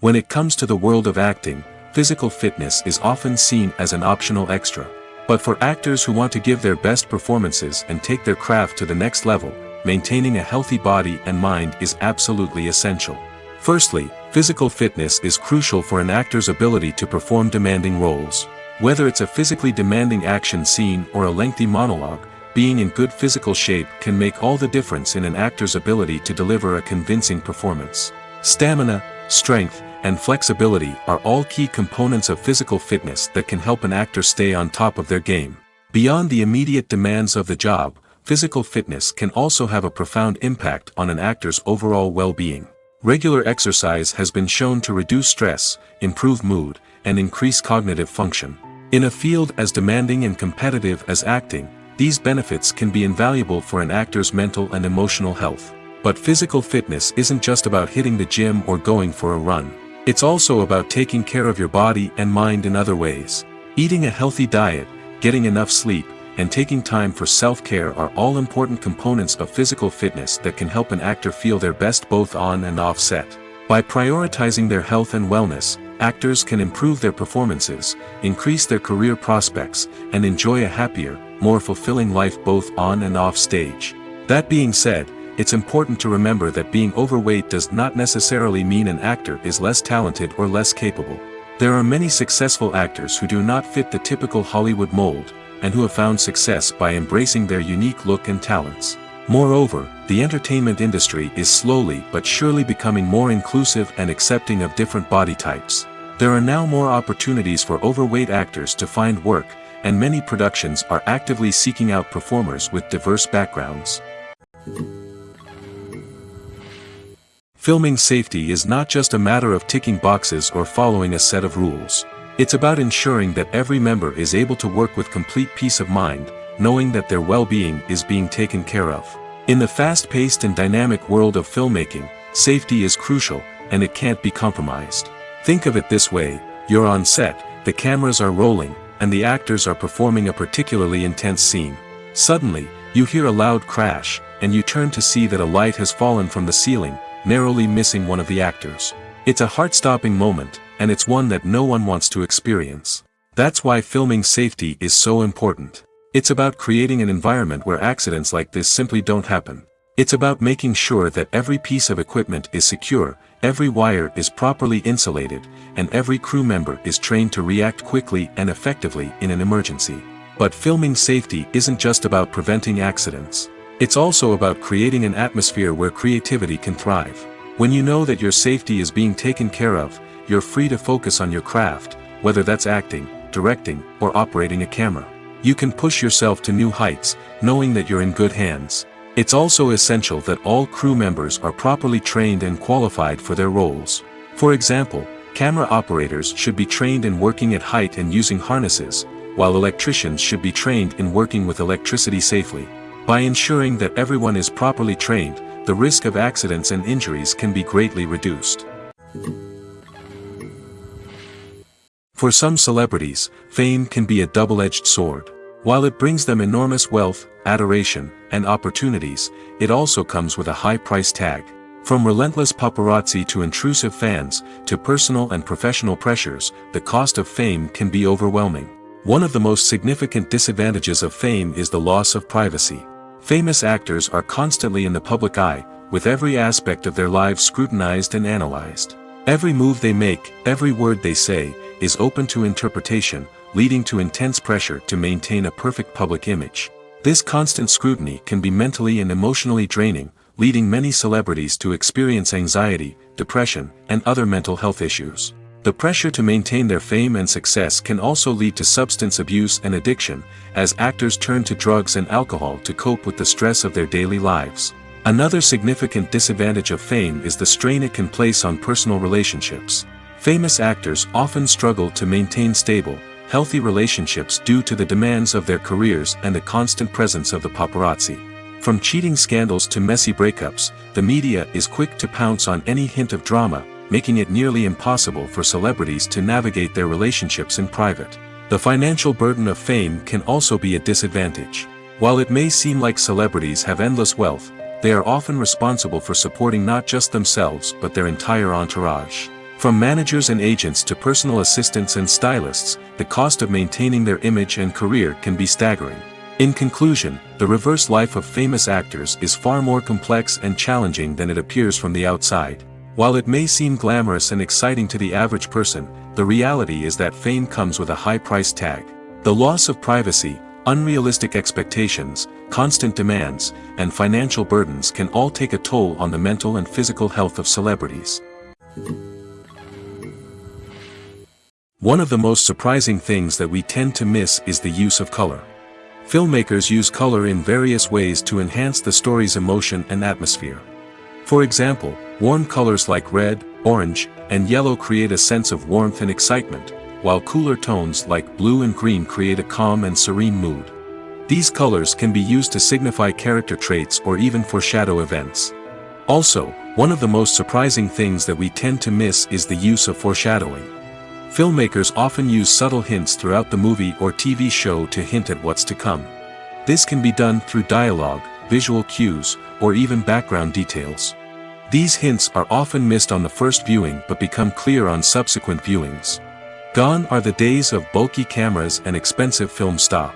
When it comes to the world of acting, physical fitness is often seen as an optional extra. But for actors who want to give their best performances and take their craft to the next level, maintaining a healthy body and mind is absolutely essential. Firstly, physical fitness is crucial for an actor's ability to perform demanding roles. Whether it's a physically demanding action scene or a lengthy monologue, being in good physical shape can make all the difference in an actor's ability to deliver a convincing performance. Stamina, strength, and flexibility are all key components of physical fitness that can help an actor stay on top of their game. Beyond the immediate demands of the job, physical fitness can also have a profound impact on an actor's overall well-being. Regular exercise has been shown to reduce stress, improve mood, and increase cognitive function. In a field as demanding and competitive as acting, these benefits can be invaluable for an actor's mental and emotional health. But physical fitness isn't just about hitting the gym or going for a run. It's also about taking care of your body and mind in other ways. Eating a healthy diet, getting enough sleep, and taking time for self-care are all important components of physical fitness that can help an actor feel their best both on and off set. By prioritizing their health and wellness, actors can improve their performances, increase their career prospects, and enjoy a happier, more fulfilling life both on and off stage. That being said, it's important to remember that being overweight does not necessarily mean an actor is less talented or less capable. There are many successful actors who do not fit the typical Hollywood mold, and who have found success by embracing their unique look and talents. Moreover, the entertainment industry is slowly but surely becoming more inclusive and accepting of different body types. There are now more opportunities for overweight actors to find work, and many productions are actively seeking out performers with diverse backgrounds. Filming safety is not just a matter of ticking boxes or following a set of rules. It's about ensuring that every member is able to work with complete peace of mind, knowing that their well-being is being taken care of. In the fast-paced and dynamic world of filmmaking, safety is crucial, and it can't be compromised. Think of it this way: you're on set, the cameras are rolling, and the actors are performing a particularly intense scene. Suddenly, you hear a loud crash, and you turn to see that a light has fallen from the ceiling, narrowly missing one of the actors. It's a heart-stopping moment, and it's one that no one wants to experience. That's why filming safety is so important. It's about creating an environment where accidents like this simply don't happen. It's about making sure that every piece of equipment is secure, every wire is properly insulated, and every crew member is trained to react quickly and effectively in an emergency. But filming safety isn't just about preventing accidents. It's also about creating an atmosphere where creativity can thrive. When you know that your safety is being taken care of, you're free to focus on your craft, whether that's acting, directing, or operating a camera. You can push yourself to new heights, knowing that you're in good hands. It's also essential that all crew members are properly trained and qualified for their roles. For example, camera operators should be trained in working at height and using harnesses, while electricians should be trained in working with electricity safely. By ensuring that everyone is properly trained, the risk of accidents and injuries can be greatly reduced. For some celebrities, fame can be a double-edged sword. While it brings them enormous wealth, adoration, and opportunities, it also comes with a high price tag. From relentless paparazzi to intrusive fans, to personal and professional pressures, the cost of fame can be overwhelming. One of the most significant disadvantages of fame is the loss of privacy. Famous actors are constantly in the public eye, with every aspect of their lives scrutinized and analyzed. Every move they make, every word they say, is open to interpretation, leading to intense pressure to maintain a perfect public image. This constant scrutiny can be mentally and emotionally draining, leading many celebrities to experience anxiety, depression, and other mental health issues. The pressure to maintain their fame and success can also lead to substance abuse and addiction, as actors turn to drugs and alcohol to cope with the stress of their daily lives. Another significant disadvantage of fame is the strain it can place on personal relationships. Famous actors often struggle to maintain stable, healthy relationships due to the demands of their careers and the constant presence of the paparazzi. From cheating scandals to messy breakups, the media is quick to pounce on any hint of drama, making it nearly impossible for celebrities to navigate their relationships in private. The financial burden of fame can also be a disadvantage. While it may seem like celebrities have endless wealth, they are often responsible for supporting not just themselves but their entire entourage. From managers and agents to personal assistants and stylists, the cost of maintaining their image and career can be staggering. In conclusion, the reverse life of famous actors is far more complex and challenging than it appears from the outside. While it may seem glamorous and exciting to the average person, the reality is that fame comes with a high price tag. The loss of privacy, unrealistic expectations, constant demands, and financial burdens can all take a toll on the mental and physical health of celebrities. One of the most surprising things that we tend to miss is the use of color. Filmmakers use color in various ways to enhance the story's emotion and atmosphere. For example, warm colors like red, orange, and yellow create a sense of warmth and excitement, while cooler tones like blue and green create a calm and serene mood. These colors can be used to signify character traits or even foreshadow events. Also, one of the most surprising things that we tend to miss is the use of foreshadowing. Filmmakers often use subtle hints throughout the movie or TV show to hint at what's to come. This can be done through dialogue, visual cues, or even background details. These hints are often missed on the first viewing but become clear on subsequent viewings. Gone are the days of bulky cameras and expensive film stock.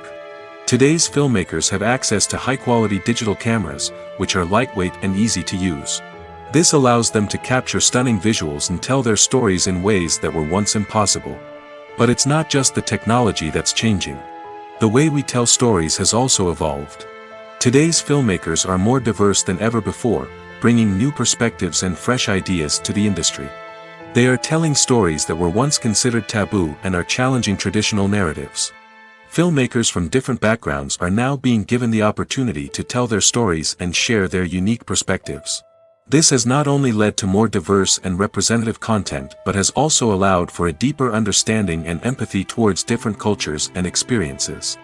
Today's filmmakers have access to high-quality digital cameras, which are lightweight and easy to use. This allows them to capture stunning visuals and tell their stories in ways that were once impossible. But it's not just the technology that's changing. The way we tell stories has also evolved. Today's filmmakers are more diverse than ever before, bringing new perspectives and fresh ideas to the industry. They are telling stories that were once considered taboo and are challenging traditional narratives. Filmmakers from different backgrounds are now being given the opportunity to tell their stories and share their unique perspectives. This has not only led to more diverse and representative content but has also allowed for a deeper understanding and empathy towards different cultures and experiences.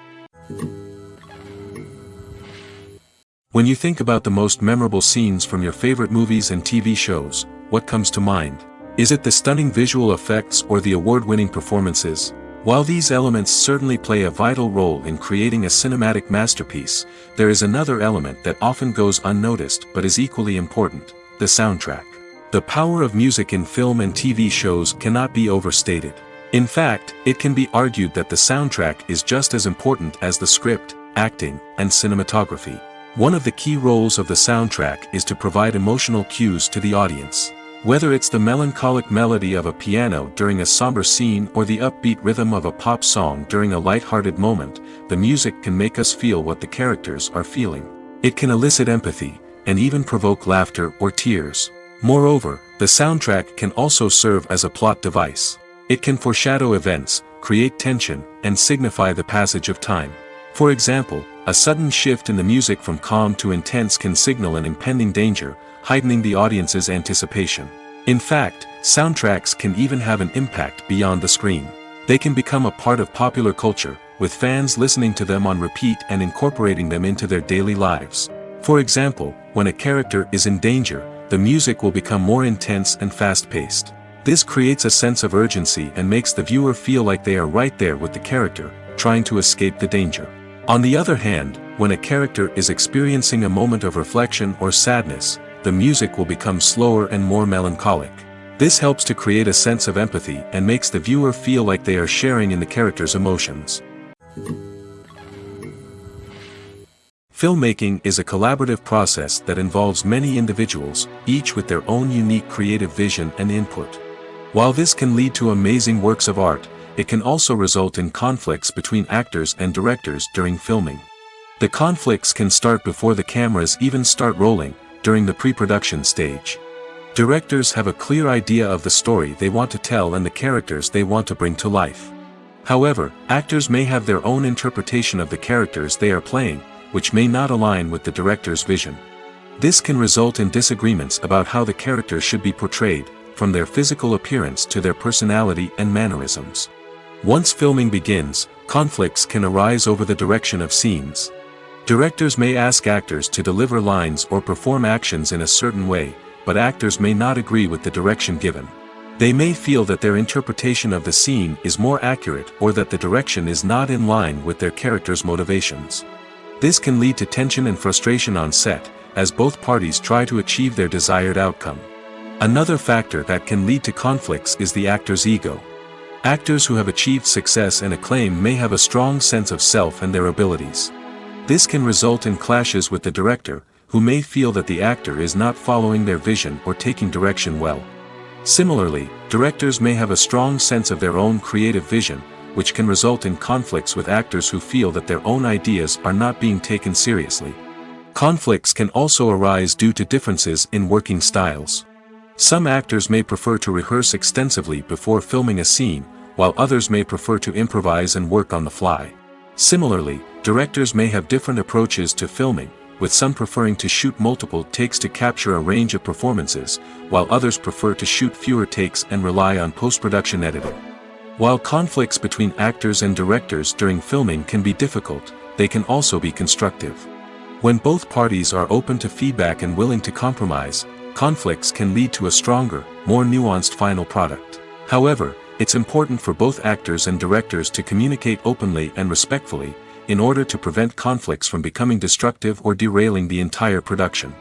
When you think about the most memorable scenes from your favorite movies and TV shows, what comes to mind? Is it the stunning visual effects or the award-winning performances? While these elements certainly play a vital role in creating a cinematic masterpiece, there is another element that often goes unnoticed but is equally important: the soundtrack. The power of music in film and TV shows cannot be overstated. In fact, it can be argued that the soundtrack is just as important as the script, acting, and cinematography. One of the key roles of the soundtrack is to provide emotional cues to the audience. Whether it's the melancholic melody of a piano during a somber scene or the upbeat rhythm of a pop song during a light-hearted moment, the music can make us feel what the characters are feeling. It can elicit empathy, and even provoke laughter or tears. Moreover, the soundtrack can also serve as a plot device. It can foreshadow events, create tension, and signify the passage of time. For example, a sudden shift in the music from calm to intense can signal an impending danger, heightening the audience's anticipation. In fact, soundtracks can even have an impact beyond the screen. They can become a part of popular culture, with fans listening to them on repeat and incorporating them into their daily lives. For example, when a character is in danger, the music will become more intense and fast-paced. This creates a sense of urgency and makes the viewer feel like they are right there with the character, trying to escape the danger. On the other hand, when a character is experiencing a moment of reflection or sadness, the music will become slower and more melancholic. This helps to create a sense of empathy and makes the viewer feel like they are sharing in the character's emotions. Filmmaking is a collaborative process that involves many individuals, each with their own unique creative vision and input. While this can lead to amazing works of art, it can also result in conflicts between actors and directors during filming. The conflicts can start before the cameras even start rolling, during the pre-production stage. Directors have a clear idea of the story they want to tell and the characters they want to bring to life. However, actors may have their own interpretation of the characters they are playing, which may not align with the director's vision. This can result in disagreements about how the characters should be portrayed, from their physical appearance to their personality and mannerisms. Once filming begins, conflicts can arise over the direction of scenes. Directors may ask actors to deliver lines or perform actions in a certain way, but actors may not agree with the direction given. They may feel that their interpretation of the scene is more accurate or that the direction is not in line with their character's motivations. This can lead to tension and frustration on set, as both parties try to achieve their desired outcome. Another factor that can lead to conflicts is the actor's ego. Actors who have achieved success and acclaim may have a strong sense of self and their abilities. This can result in clashes with the director, who may feel that the actor is not following their vision or taking direction well. Similarly, directors may have a strong sense of their own creative vision, which can result in conflicts with actors who feel that their own ideas are not being taken seriously. Conflicts can also arise due to differences in working styles. Some actors may prefer to rehearse extensively before filming a scene, while others may prefer to improvise and work on the fly. Similarly, directors may have different approaches to filming, with some preferring to shoot multiple takes to capture a range of performances, while others prefer to shoot fewer takes and rely on post-production editing. While conflicts between actors and directors during filming can be difficult, they can also be constructive. When both parties are open to feedback and willing to compromise, conflicts can lead to a stronger, more nuanced final product. However, it's important for both actors and directors to communicate openly and respectfully, in order to prevent conflicts from becoming destructive or derailing the entire production.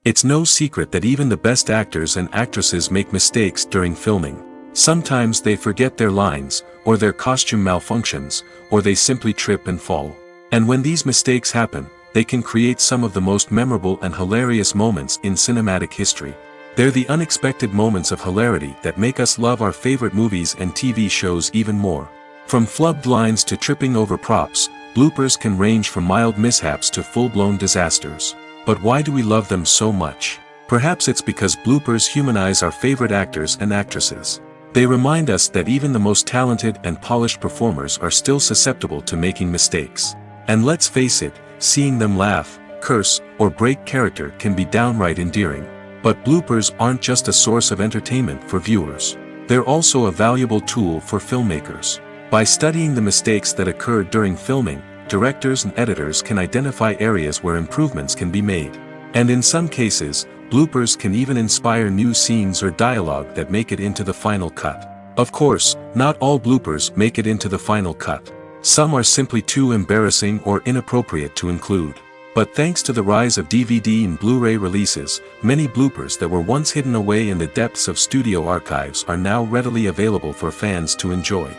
It's no secret that even the best actors and actresses make mistakes during filming. Sometimes they forget their lines, or their costume malfunctions, or they simply trip and fall. And when these mistakes happen, they can create some of the most memorable and hilarious moments in cinematic history. They're the unexpected moments of hilarity that make us love our favorite movies and TV shows even more. From flubbed lines to tripping over props, bloopers can range from mild mishaps to full-blown disasters. But why do we love them so much? Perhaps it's because bloopers humanize our favorite actors and actresses. They remind us that even the most talented and polished performers are still susceptible to making mistakes. And let's face it, seeing them laugh, curse, or break character can be downright endearing. But bloopers aren't just a source of entertainment for viewers. They're also a valuable tool for filmmakers. By studying the mistakes that occurred during filming, directors and editors can identify areas where improvements can be made. And in some cases, bloopers can even inspire new scenes or dialogue that make it into the final cut. Of course, not all bloopers make it into the final cut. Some are simply too embarrassing or inappropriate to include. But thanks to the rise of DVD and Blu-ray releases, many bloopers that were once hidden away in the depths of studio archives are now readily available for fans to enjoy.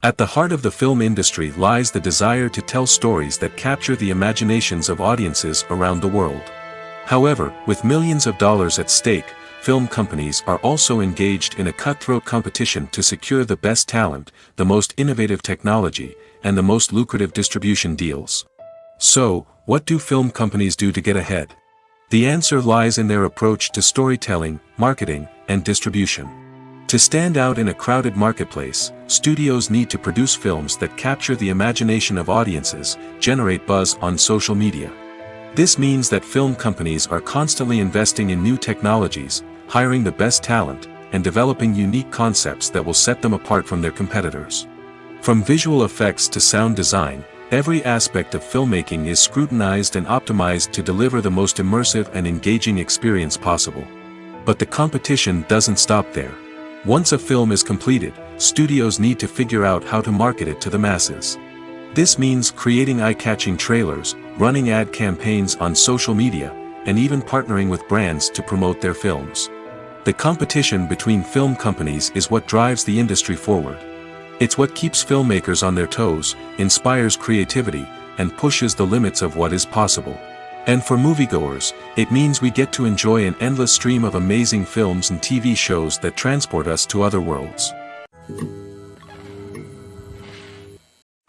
At the heart of the film industry lies the desire to tell stories that capture the imaginations of audiences around the world. However, with millions of dollars at stake, film companies are also engaged in a cutthroat competition to secure the best talent, the most innovative technology, and the most lucrative distribution deals. So, what do film companies do to get ahead? The answer lies in their approach to storytelling, marketing, and distribution. To stand out in a crowded marketplace, studios need to produce films that capture the imagination of audiences, generate buzz on social media. This means that film companies are constantly investing in new technologies, hiring the best talent, and developing unique concepts that will set them apart from their competitors. From visual effects to sound design, every aspect of filmmaking is scrutinized and optimized to deliver the most immersive and engaging experience possible. But the competition doesn't stop there. Once a film is completed, studios need to figure out how to market it to the masses. This means creating eye-catching trailers, running ad campaigns on social media, and even partnering with brands to promote their films. The competition between film companies is what drives the industry forward. It's what keeps filmmakers on their toes, inspires creativity, and pushes the limits of what is possible. And for moviegoers, it means we get to enjoy an endless stream of amazing films and TV shows that transport us to other worlds.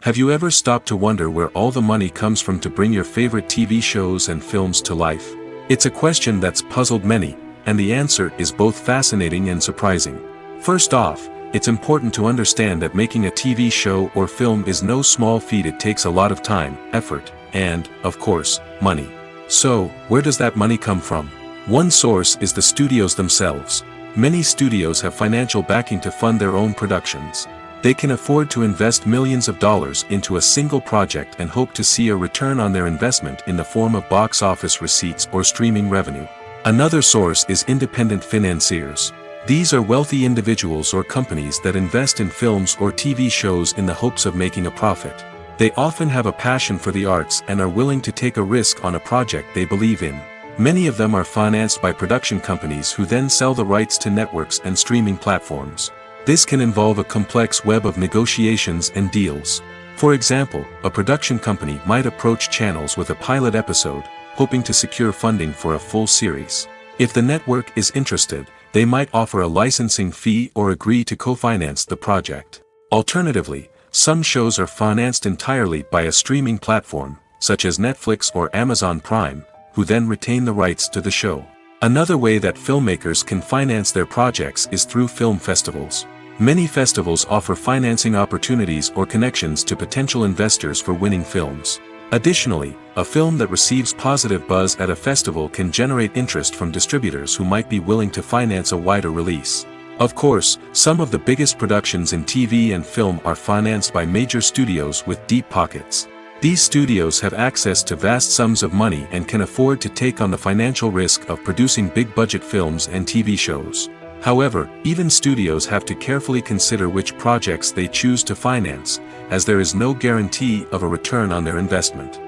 Have you ever stopped to wonder where all the money comes from to bring your favorite TV shows and films to life? It's a question that's puzzled many, and the answer is both fascinating and surprising. First off, it's important to understand that making a TV show or film is no small feat. It takes a lot of time, effort, and, of course, money. So, where does that money come from? One source is the studios themselves. Many studios have financial backing to fund their own productions. They can afford to invest millions of dollars into a single project and hope to see a return on their investment in the form of box office receipts or streaming revenue. Another source is independent financiers. These are wealthy individuals or companies that invest in films or TV shows in the hopes of making a profit. They often have a passion for the arts and are willing to take a risk on a project they believe in. Many of them are financed by production companies who then sell the rights to networks and streaming platforms. This can involve a complex web of negotiations and deals. For example, a production company might approach channels with a pilot episode, hoping to secure funding for a full series. If the network is interested, they might offer a licensing fee or agree to co-finance the project. Alternatively, some shows are financed entirely by a streaming platform, such as Netflix or Amazon Prime, who then retain the rights to the show. Another way that filmmakers can finance their projects is through film festivals. Many festivals offer financing opportunities or connections to potential investors for winning films. Additionally, a film that receives positive buzz at a festival can generate interest from distributors who might be willing to finance a wider release. Of course, some of the biggest productions in TV and film are financed by major studios with deep pockets. These studios have access to vast sums of money and can afford to take on the financial risk of producing big-budget films and TV shows. However, even studios have to carefully consider which projects they choose to finance, as there is no guarantee of a return on their investment.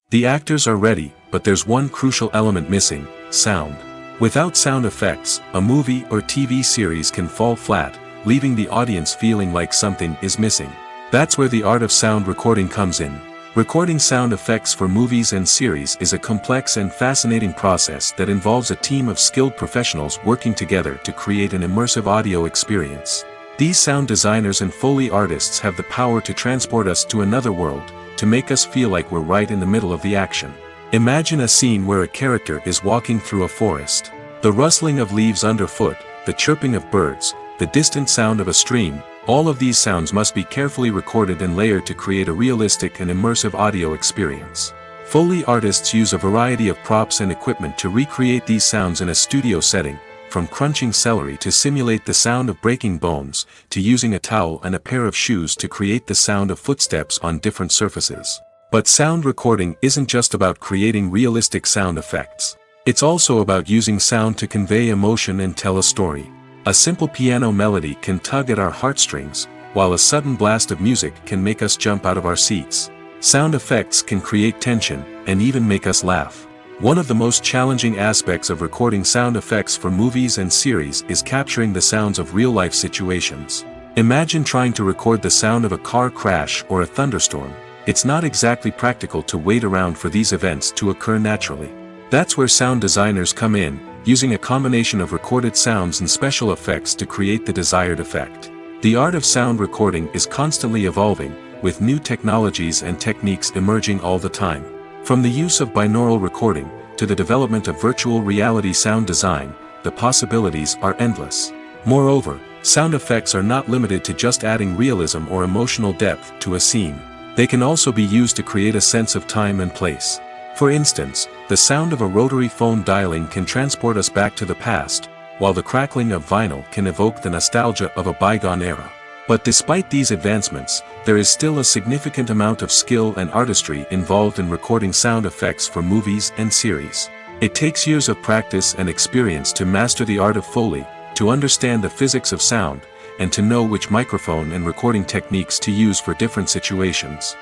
The actors are ready, but there's one crucial element missing: sound. Without sound effects, a movie or TV series can fall flat, leaving the audience feeling like something is missing. That's where the art of sound recording comes in. Recording sound effects for movies and series is a complex and fascinating process that involves a team of skilled professionals working together to create an immersive audio experience. These sound designers and Foley artists have the power to transport us to another world, to make us feel like we're right in the middle of the action. Imagine a scene where a character is walking through a forest. The rustling of leaves underfoot, the chirping of birds, the distant sound of a stream, all of these sounds must be carefully recorded and layered to create a realistic and immersive audio experience. Foley artists use a variety of props and equipment to recreate these sounds in a studio setting, from crunching celery to simulate the sound of breaking bones, to using a towel and a pair of shoes to create the sound of footsteps on different surfaces. But sound recording isn't just about creating realistic sound effects. It's also about using sound to convey emotion and tell a story. A simple piano melody can tug at our heartstrings, while a sudden blast of music can make us jump out of our seats. Sound effects can create tension, and even make us laugh. One of the most challenging aspects of recording sound effects for movies and series is capturing the sounds of real-life situations. Imagine trying to record the sound of a car crash or a thunderstorm. It's not exactly practical to wait around for these events to occur naturally. That's where sound designers come in, using a combination of recorded sounds and special effects to create the desired effect. The art of sound recording is constantly evolving, with new technologies and techniques emerging all the time. From the use of binaural recording, to the development of virtual reality sound design, the possibilities are endless. Moreover, sound effects are not limited to just adding realism or emotional depth to a scene. They can also be used to create a sense of time and place. For instance, the sound of a rotary phone dialing can transport us back to the past, while the crackling of vinyl can evoke the nostalgia of a bygone era. But despite these advancements, there is still a significant amount of skill and artistry involved in recording sound effects for movies and series. It takes years of practice and experience to master the art of Foley, to understand the physics of sound, and to know which microphone and recording techniques to use for different situations.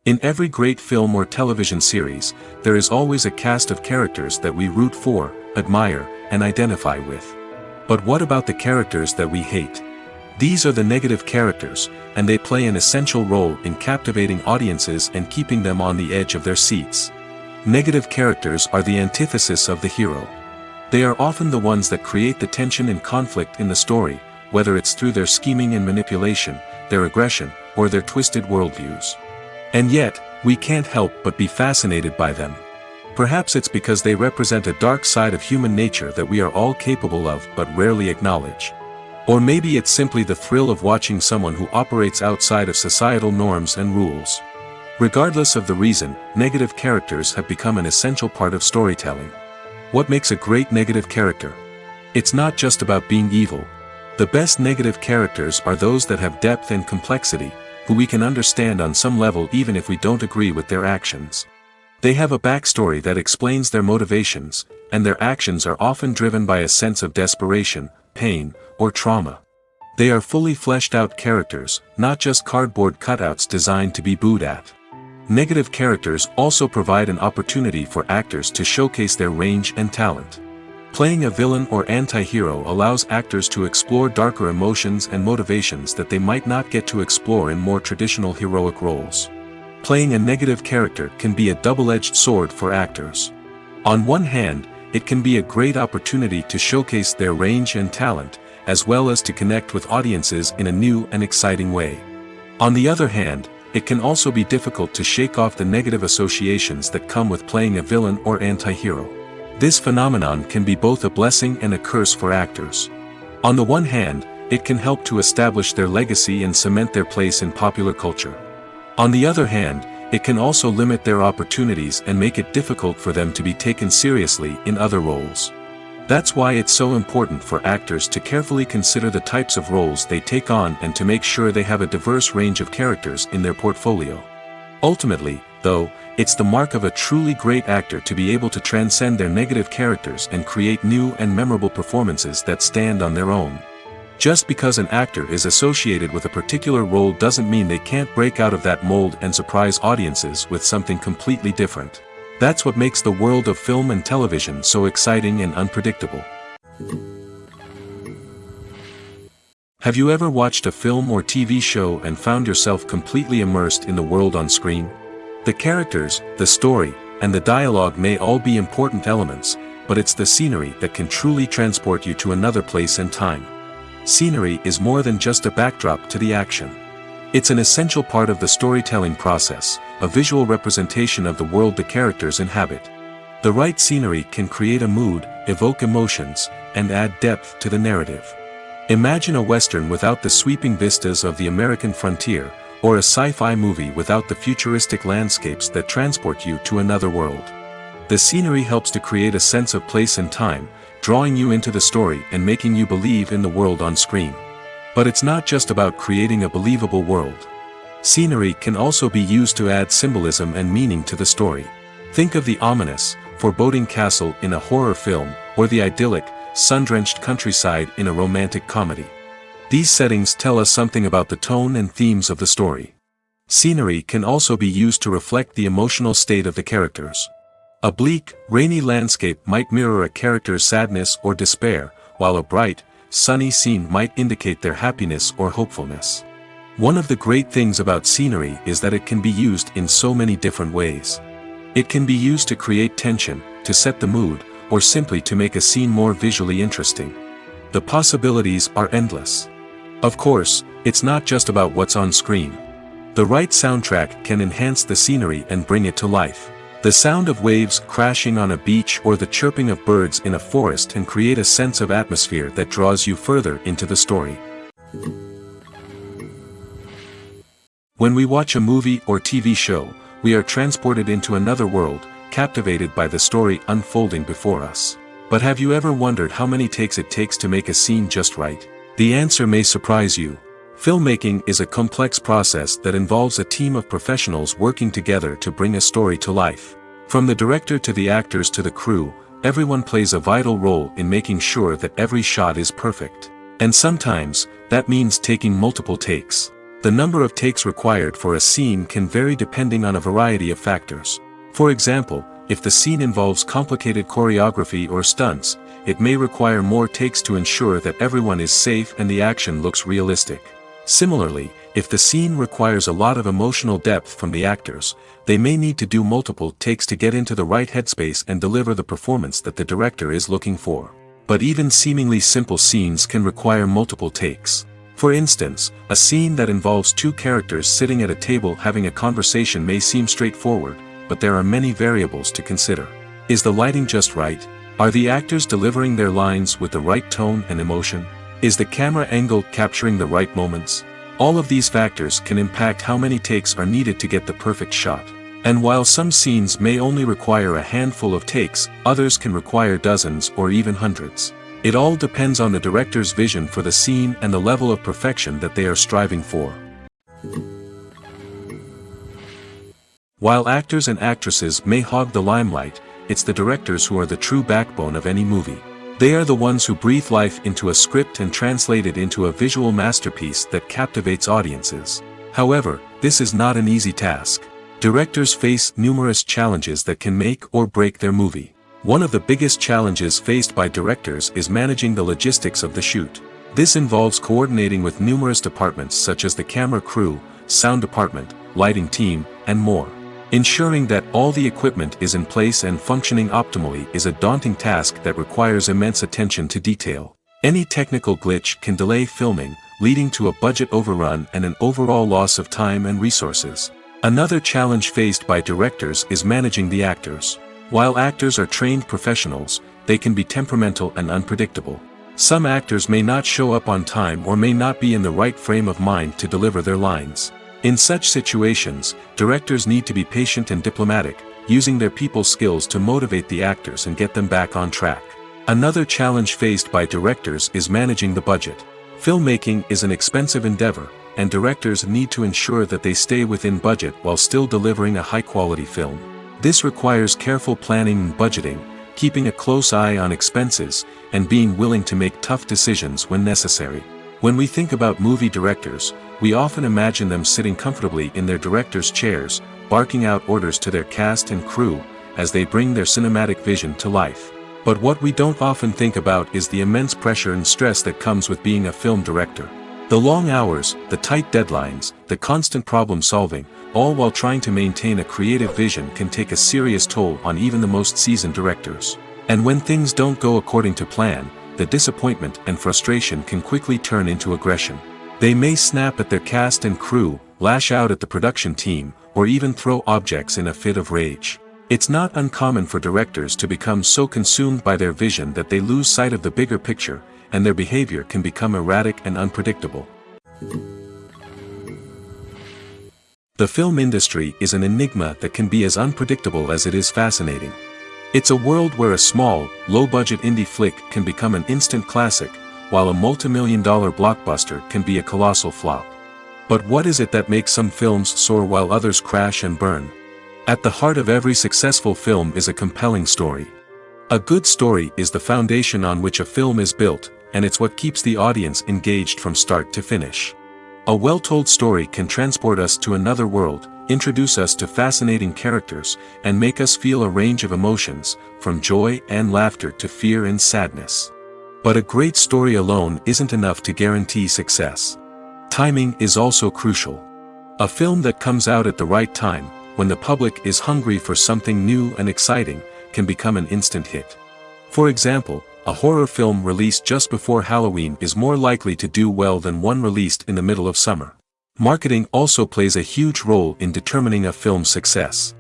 In every great film or television series, there is always a cast of characters that we root for, admire, and identify with. But what about the characters that we hate? These are the negative characters, and they play an essential role in captivating audiences and keeping them on the edge of their seats. Negative characters are the antithesis of the hero. They are often the ones that create the tension and conflict in the story, whether it's through their scheming and manipulation, their aggression, or their twisted worldviews. And yet, we can't help but be fascinated by them. Perhaps it's because they represent a dark side of human nature that we are all capable of but rarely acknowledge. Or maybe it's simply the thrill of watching someone who operates outside of societal norms and rules. Regardless of the reason, negative characters have become an essential part of storytelling. What makes a great negative character? It's not just about being evil. The best negative characters are those that have depth and complexity, who we can understand on some level even if we don't agree with their actions. They have a backstory that explains their motivations, and their actions are often driven by a sense of desperation, pain, or trauma. They are fully fleshed out characters, not just cardboard cutouts designed to be booed at. Negative characters also provide an opportunity for actors to showcase their range and talent. Playing a villain or anti-hero allows actors to explore darker emotions and motivations that they might not get to explore in more traditional heroic roles. Playing a negative character can be a double-edged sword for actors. On one hand, it can be a great opportunity to showcase their range and talent, as well as to connect with audiences in a new and exciting way. On the other hand, it can also be difficult to shake off the negative associations that come with playing a villain or anti-hero. This phenomenon can be both a blessing and a curse for actors. On the one hand, it can help to establish their legacy and cement their place in popular culture. On the other hand, it can also limit their opportunities and make it difficult for them to be taken seriously in other roles. That's why it's so important for actors to carefully consider the types of roles they take on and to make sure they have a diverse range of characters in their portfolio. Ultimately, though, it's the mark of a truly great actor to be able to transcend their negative characters and create new and memorable performances that stand on their own. Just because an actor is associated with a particular role doesn't mean they can't break out of that mold and surprise audiences with something completely different. That's what makes the world of film and television so exciting and unpredictable. Have you ever watched a film or TV show and found yourself completely immersed in the world on screen? The characters, the story, and the dialogue may all be important elements, but it's the scenery that can truly transport you to another place and time. Scenery is more than just a backdrop to the action. It's an essential part of the storytelling process, a visual representation of the world the characters inhabit. The right scenery can create a mood, evoke emotions, and add depth to the narrative. Imagine a Western without the sweeping vistas of the American frontier, or a sci-fi movie without the futuristic landscapes that transport you to another world. The scenery helps to create a sense of place and time, drawing you into the story and making you believe in the world on screen. But it's not just about creating a believable world. Scenery can also be used to add symbolism and meaning to the story. Think of the ominous, foreboding castle in a horror film, or the idyllic, sun-drenched countryside in a romantic comedy. These settings tell us something about the tone and themes of the story. Scenery can also be used to reflect the emotional state of the characters. A bleak, rainy landscape might mirror a character's sadness or despair, while a bright, sunny scene might indicate their happiness or hopefulness. One of the great things about scenery is that it can be used in so many different ways. It can be used to create tension, to set the mood, or simply to make a scene more visually interesting. The possibilities are endless. Of course, it's not just about what's on screen. The right soundtrack can enhance the scenery and bring it to life. The sound of waves crashing on a beach or the chirping of birds in a forest can create a sense of atmosphere that draws you further into the story. When we watch a movie or TV show, we are transported into another world, captivated by the story unfolding before us. But have you ever wondered how many takes it takes to make a scene just right? The answer may surprise you. Filmmaking is a complex process that involves a team of professionals working together to bring a story to life. From the director to the actors to the crew, everyone plays a vital role in making sure that every shot is perfect. And sometimes, that means taking multiple takes. The number of takes required for a scene can vary depending on a variety of factors. For example, if the scene involves complicated choreography or stunts, it may require more takes to ensure that everyone is safe and the action looks realistic. Similarly, if the scene requires a lot of emotional depth from the actors, they may need to do multiple takes to get into the right headspace and deliver the performance that the director is looking for. But even seemingly simple scenes can require multiple takes. For instance, a scene that involves two characters sitting at a table having a conversation may seem straightforward, but there are many variables to consider. Is the lighting just right? Are the actors delivering their lines with the right tone and emotion? Is the camera angle capturing the right moments? All of these factors can impact how many takes are needed to get the perfect shot. And while some scenes may only require a handful of takes, others can require dozens or even hundreds. It all depends on the director's vision for the scene and the level of perfection that they are striving for. While actors and actresses may hog the limelight, it's the directors who are the true backbone of any movie. They are the ones who breathe life into a script and translate it into a visual masterpiece that captivates audiences. However, this is not an easy task. Directors face numerous challenges that can make or break their movie. One of the biggest challenges faced by directors is managing the logistics of the shoot. This involves coordinating with numerous departments such as the camera crew, sound department, lighting team, and more. Ensuring that all the equipment is in place and functioning optimally is a daunting task that requires immense attention to detail. Any technical glitch can delay filming, leading to a budget overrun and an overall loss of time and resources. Another challenge faced by directors is managing the actors. While actors are trained professionals, they can be temperamental and unpredictable. Some actors may not show up on time or may not be in the right frame of mind to deliver their lines. In such situations, directors need to be patient and diplomatic, using their people skills to motivate the actors and get them back on track. Another challenge faced by directors is managing the budget. Filmmaking is an expensive endeavor, and directors need to ensure that they stay within budget while still delivering a high-quality film. This requires careful planning and budgeting, keeping a close eye on expenses, and being willing to make tough decisions when necessary. When we think about movie directors, we often imagine them sitting comfortably in their director's chairs, barking out orders to their cast and crew, as they bring their cinematic vision to life. But what we don't often think about is the immense pressure and stress that comes with being a film director. The long hours, the tight deadlines, the constant problem solving, all while trying to maintain a creative vision can take a serious toll on even the most seasoned directors. And when things don't go according to plan, the disappointment and frustration can quickly turn into aggression. They may snap at their cast and crew, lash out at the production team, or even throw objects in a fit of rage. It's not uncommon for directors to become so consumed by their vision that they lose sight of the bigger picture, and their behavior can become erratic and unpredictable. The film industry is an enigma that can be as unpredictable as it is fascinating. It's a world where a small, low-budget indie flick can become an instant classic, while a multi-million-dollar blockbuster can be a colossal flop. But what is it that makes some films soar while others crash and burn? At the heart of every successful film is a compelling story. A good story is the foundation on which a film is built, and it's what keeps the audience engaged from start to finish. A well-told story can transport us to another world, introduce us to fascinating characters, and make us feel a range of emotions, from joy and laughter to fear and sadness. But a great story alone isn't enough to guarantee success. Timing is also crucial. A film that comes out at the right time, when the public is hungry for something new and exciting, can become an instant hit. For example, a horror film released just before Halloween is more likely to do well than one released in the middle of summer. Marketing also plays a huge role in determining a film's success.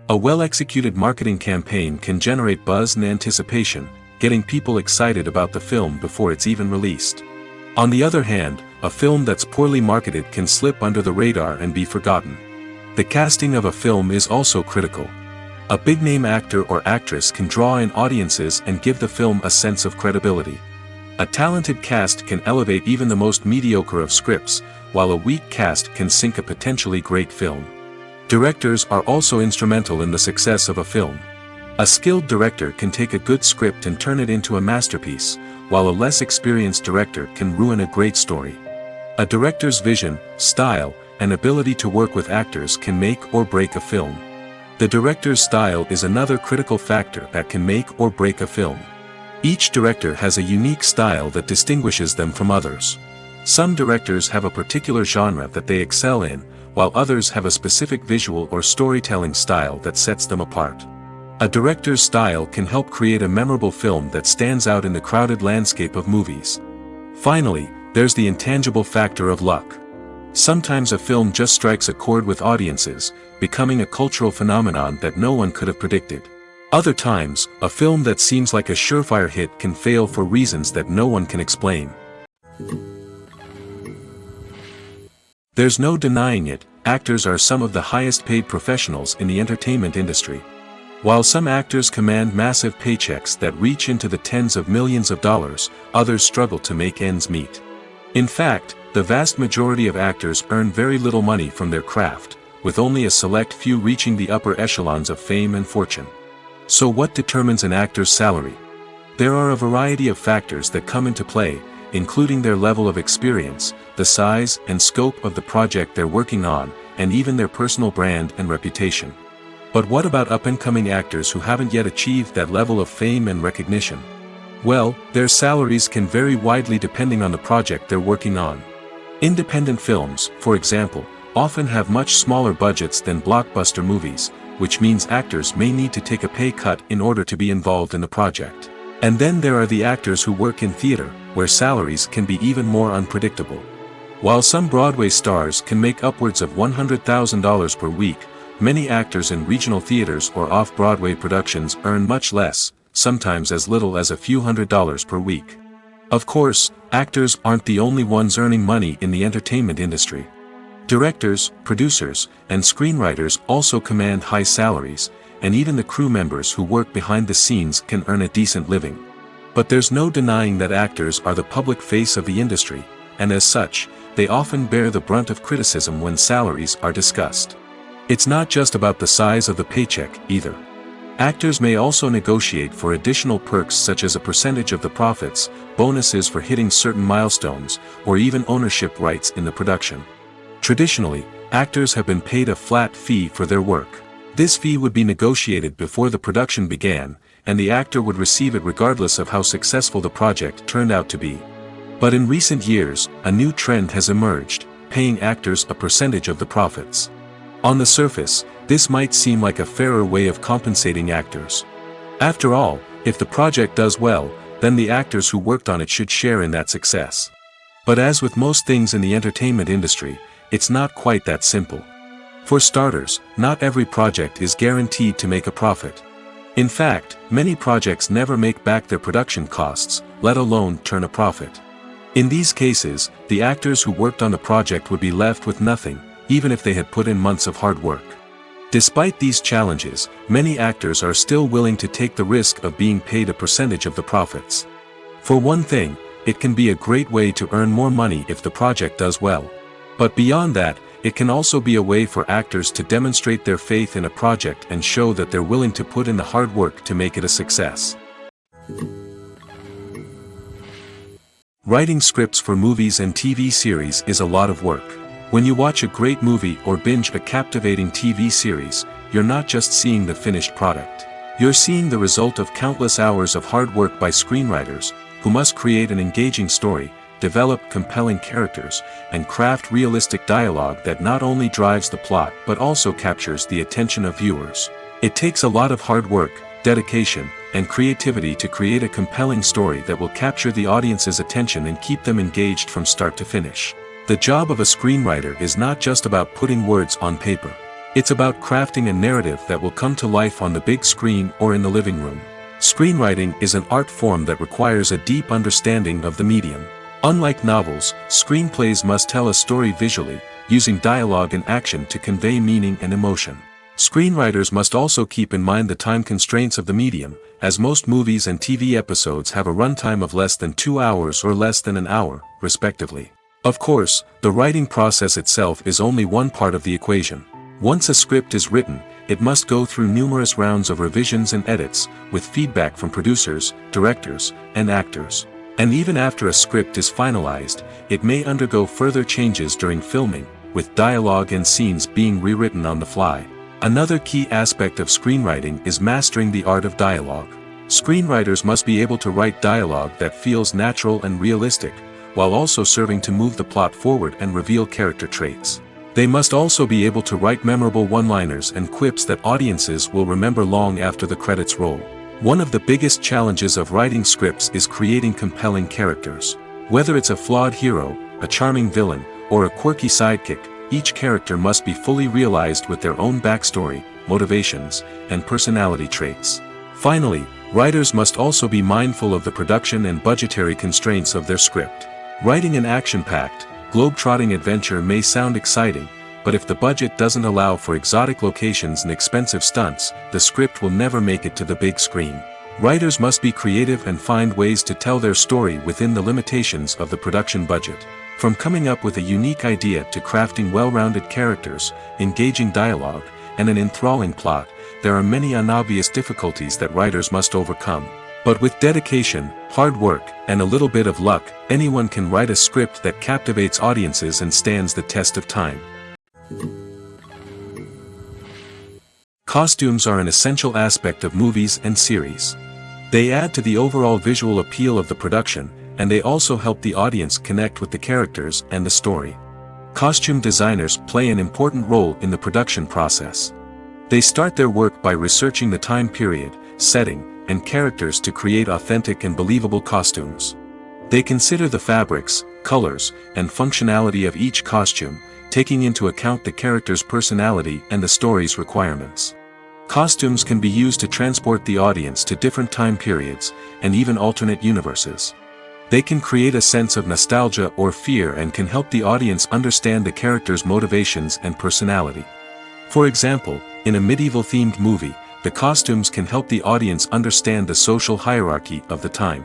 A well-executed marketing campaign can generate buzz and anticipation, getting people excited about the film before it's even released. On the other hand, a film that's poorly marketed can slip under the radar and be forgotten. The casting of a film is also critical. A big-name actor or actress can draw in audiences and give the film a sense of credibility. A talented cast can elevate even the most mediocre of scripts, while a weak cast can sink a potentially great film. Directors are also instrumental in the success of a film. A skilled director can take a good script and turn it into a masterpiece, while a less experienced director can ruin a great story. A director's vision, style, and ability to work with actors can make or break a film. The director's style is another critical factor that can make or break a film. Each director has a unique style that distinguishes them from others. Some directors have a particular genre that they excel in, while others have a specific visual or storytelling style that sets them apart. A director's style can help create a memorable film that stands out in the crowded landscape of movies. Finally, there's the intangible factor of luck. Sometimes a film just strikes a chord with audiences, becoming a cultural phenomenon that no one could have predicted. Other times, a film that seems like a surefire hit can fail for reasons that no one can explain. There's no denying it, actors are some of the highest paid professionals in the entertainment industry. While some actors command massive paychecks that reach into the tens of millions of dollars, others struggle to make ends meet. In fact, the vast majority of actors earn very little money from their craft, with only a select few reaching the upper echelons of fame and fortune. So what determines an actor's salary? There are a variety of factors that come into play, including their level of experience, the size and scope of the project they're working on, and even their personal brand and reputation. But what about up-and-coming actors who haven't yet achieved that level of fame and recognition? Well, their salaries can vary widely depending on the project they're working on. Independent films, for example, often have much smaller budgets than blockbuster movies, which means actors may need to take a pay cut in order to be involved in the project. And then there are the actors who work in theater, where salaries can be even more unpredictable. While some Broadway stars can make upwards of $100,000 per week, many actors in regional theaters or off-Broadway productions earn much less, sometimes as little as a few $100s per week. Of course, actors aren't the only ones earning money in the entertainment industry. Directors, producers, and screenwriters also command high salaries, and even the crew members who work behind the scenes can earn a decent living. But there's no denying that actors are the public face of the industry, and as such, they often bear the brunt of criticism when salaries are discussed. It's not just about the size of the paycheck, either. Actors may also negotiate for additional perks such as a percentage of the profits, bonuses for hitting certain milestones, or even ownership rights in the production. Traditionally, actors have been paid a flat fee for their work. This fee would be negotiated before the production began, and the actor would receive it regardless of how successful the project turned out to be. But in recent years, a new trend has emerged, paying actors a percentage of the profits. On the surface, this might seem like a fairer way of compensating actors. After all, if the project does well, then the actors who worked on it should share in that success. But as with most things in the entertainment industry, it's not quite that simple. For starters, not every project is guaranteed to make a profit. In fact, many projects never make back their production costs, let alone turn a profit. In these cases, the actors who worked on the project would be left with nothing, even if they had put in months of hard work. Despite these challenges, many actors are still willing to take the risk of being paid a percentage of the profits. For one thing, it can be a great way to earn more money if the project does well. But beyond that, it can also be a way for actors to demonstrate their faith in a project and show that they're willing to put in the hard work to make it a success. Writing scripts for movies and TV series is a lot of work. When you watch a great movie or binge a captivating TV series, you're not just seeing the finished product. You're seeing the result of countless hours of hard work by screenwriters, who must create an engaging story, develop compelling characters, and craft realistic dialogue that not only drives the plot but also captures the attention of viewers. It takes a lot of hard work, dedication, and creativity to create a compelling story that will capture the audience's attention and keep them engaged from start to finish. The job of a screenwriter is not just about putting words on paper. It's about crafting a narrative that will come to life on the big screen or in the living room. Screenwriting is an art form that requires a deep understanding of the medium. Unlike novels, screenplays must tell a story visually, using dialogue and action to convey meaning and emotion. Screenwriters must also keep in mind the time constraints of the medium, as most movies and TV episodes have a runtime of less than 2 hours or less than an hour, respectively. Of course, the writing process itself is only one part of the equation. Once a script is written, it must go through numerous rounds of revisions and edits, with feedback from producers, directors, and actors. And even after a script is finalized, it may undergo further changes during filming, with dialogue and scenes being rewritten on the fly. Another key aspect of screenwriting is mastering the art of dialogue. Screenwriters must be able to write dialogue that feels natural and realistic, while also serving to move the plot forward and reveal character traits. They must also be able to write memorable one-liners and quips that audiences will remember long after the credits roll. One of the biggest challenges of writing scripts is creating compelling characters. Whether it's a flawed hero, a charming villain, or a quirky sidekick, each character must be fully realized with their own backstory, motivations, and personality traits. Finally, writers must also be mindful of the production and budgetary constraints of their script. Writing an action-packed, globe-trotting adventure may sound exciting, but if the budget doesn't allow for exotic locations and expensive stunts, the script will never make it to the big screen. Writers must be creative and find ways to tell their story within the limitations of the production budget. From coming up with a unique idea to crafting well-rounded characters, engaging dialogue, and an enthralling plot, there are many unobvious difficulties that writers must overcome. But with dedication, hard work, and a little bit of luck, anyone can write a script that captivates audiences and stands the test of time. Costumes are an essential aspect of movies and series. They add to the overall visual appeal of the production, and they also help the audience connect with the characters and the story. Costume designers play an important role in the production process. They start their work by researching the time period, setting, and characters to create authentic and believable costumes. They consider the fabrics, colors, and functionality of each costume, taking into account the character's personality and the story's requirements. Costumes can be used to transport the audience to different time periods, and even alternate universes. They can create a sense of nostalgia or fear and can help the audience understand the character's motivations and personality. For example, in a medieval-themed movie, the costumes can help the audience understand the social hierarchy of the time.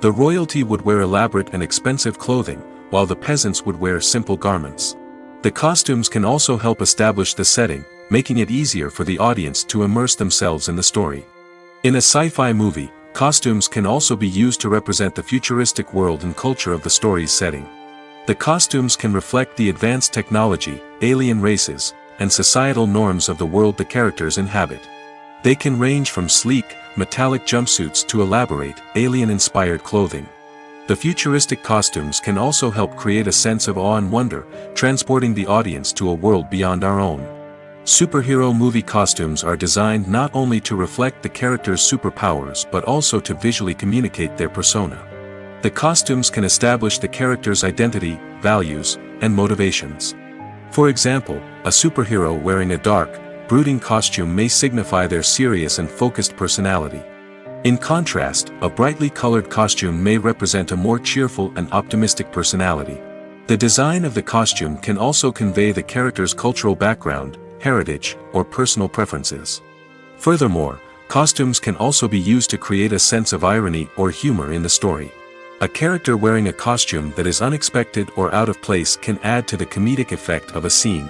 The royalty would wear elaborate and expensive clothing, while the peasants would wear simple garments. The costumes can also help establish the setting, making it easier for the audience to immerse themselves in the story. In a sci-fi movie, costumes can also be used to represent the futuristic world and culture of the story's setting. The costumes can reflect the advanced technology, alien races, and societal norms of the world the characters inhabit. They can range from sleek, metallic jumpsuits to elaborate, alien-inspired clothing. The futuristic costumes can also help create a sense of awe and wonder, transporting the audience to a world beyond our own. Superhero movie costumes are designed not only to reflect the character's superpowers but also to visually communicate their persona. The costumes can establish the character's identity, values, and motivations. For example, a superhero wearing a dark, brooding costume may signify their serious and focused personality. In contrast, a brightly colored costume may represent a more cheerful and optimistic personality. The design of the costume can also convey the character's cultural background, heritage, or personal preferences. Furthermore, costumes can also be used to create a sense of irony or humor in the story. A character wearing a costume that is unexpected or out of place can add to the comedic effect of a scene.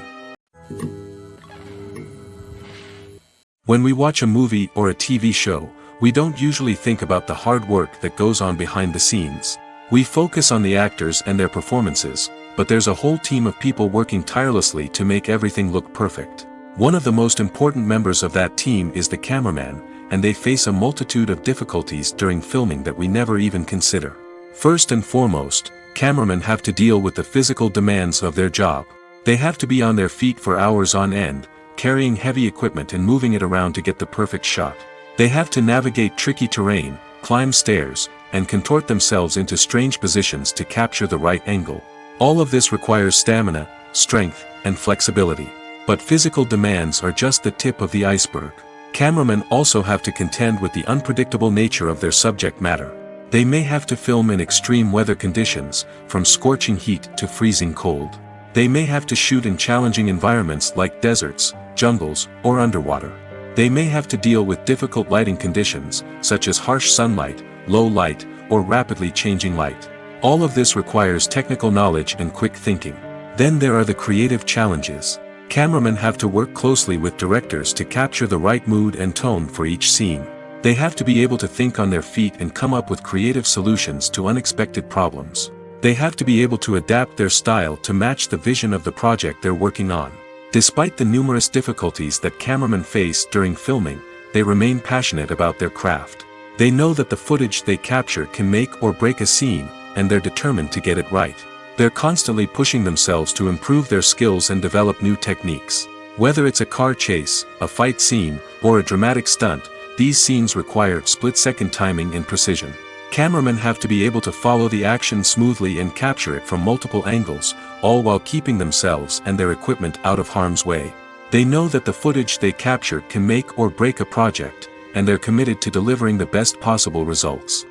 When we watch a movie or a TV show, we don't usually think about the hard work that goes on behind the scenes. We focus on the actors and their performances, but there's a whole team of people working tirelessly to make everything look perfect. One of the most important members of that team is the cameraman, and they face a multitude of difficulties during filming that we never even consider. First and foremost, cameramen have to deal with the physical demands of their job. They have to be on their feet for hours on end, carrying heavy equipment and moving it around to get the perfect shot. They have to navigate tricky terrain, climb stairs, and contort themselves into strange positions to capture the right angle. All of this requires stamina, strength, and flexibility. But physical demands are just the tip of the iceberg. Cameramen also have to contend with the unpredictable nature of their subject matter. They may have to film in extreme weather conditions, from scorching heat to freezing cold. They may have to shoot in challenging environments like deserts, jungles, or underwater. They may have to deal with difficult lighting conditions, such as harsh sunlight, low light, or rapidly changing light. All of this requires technical knowledge and quick thinking. Then there are the creative challenges. Cameramen have to work closely with directors to capture the right mood and tone for each scene. They have to be able to think on their feet and come up with creative solutions to unexpected problems. They have to be able to adapt their style to match the vision of the project they're working on. Despite the numerous difficulties that cameramen face during filming, they remain passionate about their craft. They know that the footage they capture can make or break a scene, and they're determined to get it right. They're constantly pushing themselves to improve their skills and develop new techniques. Whether it's a car chase, a fight scene, or a dramatic stunt, these scenes require split-second timing and precision. Cameramen have to be able to follow the action smoothly and capture it from multiple angles, all while keeping themselves and their equipment out of harm's way. They know that the footage they capture can make or break a project, and they're committed to delivering the best possible results.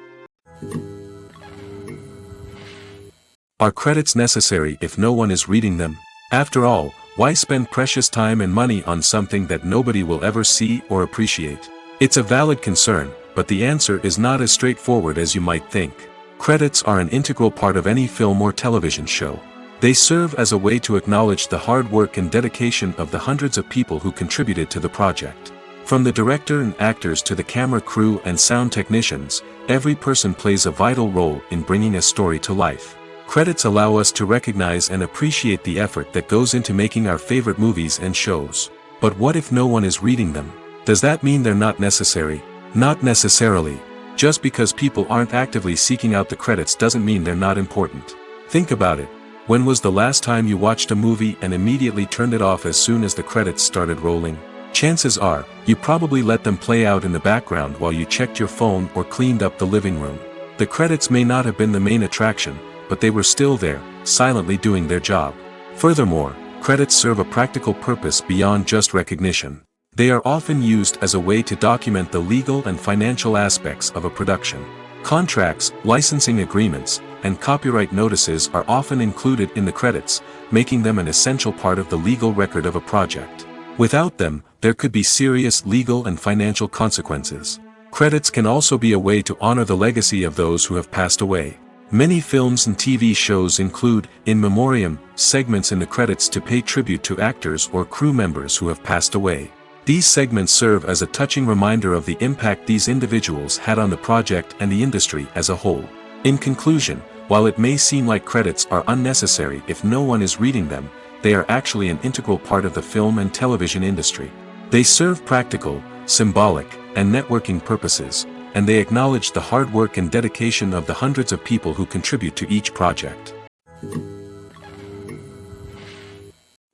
Are credits necessary if no one is reading them? After all, why spend precious time and money on something that nobody will ever see or appreciate? It's a valid concern, but the answer is not as straightforward as you might think. Credits are an integral part of any film or television show. They serve as a way to acknowledge the hard work and dedication of the hundreds of people who contributed to the project. From the director and actors to the camera crew and sound technicians, every person plays a vital role in bringing a story to life. Credits allow us to recognize and appreciate the effort that goes into making our favorite movies and shows. But what if no one is reading them? Does that mean they're not necessary? Not necessarily. Just because people aren't actively seeking out the credits doesn't mean they're not important. Think about it. When was the last time you watched a movie and immediately turned it off as soon as the credits started rolling? Chances are, you probably let them play out in the background while you checked your phone or cleaned up the living room. The credits may not have been the main attraction, but they were still there, silently doing their job. Furthermore, credits serve a practical purpose beyond just recognition. They are often used as a way to document the legal and financial aspects of a production. Contracts, licensing agreements, and copyright notices are often included in the credits, making them an essential part of the legal record of a project. Without them, there could be serious legal and financial consequences. Credits can also be a way to honor the legacy of those who have passed away. Many films and TV shows include, in memoriam, segments in the credits to pay tribute to actors or crew members who have passed away. These segments serve as a touching reminder of the impact these individuals had on the project and the industry as a whole. In conclusion, while it may seem like credits are unnecessary if no one is reading them, they are actually an integral part of the film and television industry. They serve practical, symbolic, and networking purposes, and they acknowledge the hard work and dedication of the hundreds of people who contribute to each project.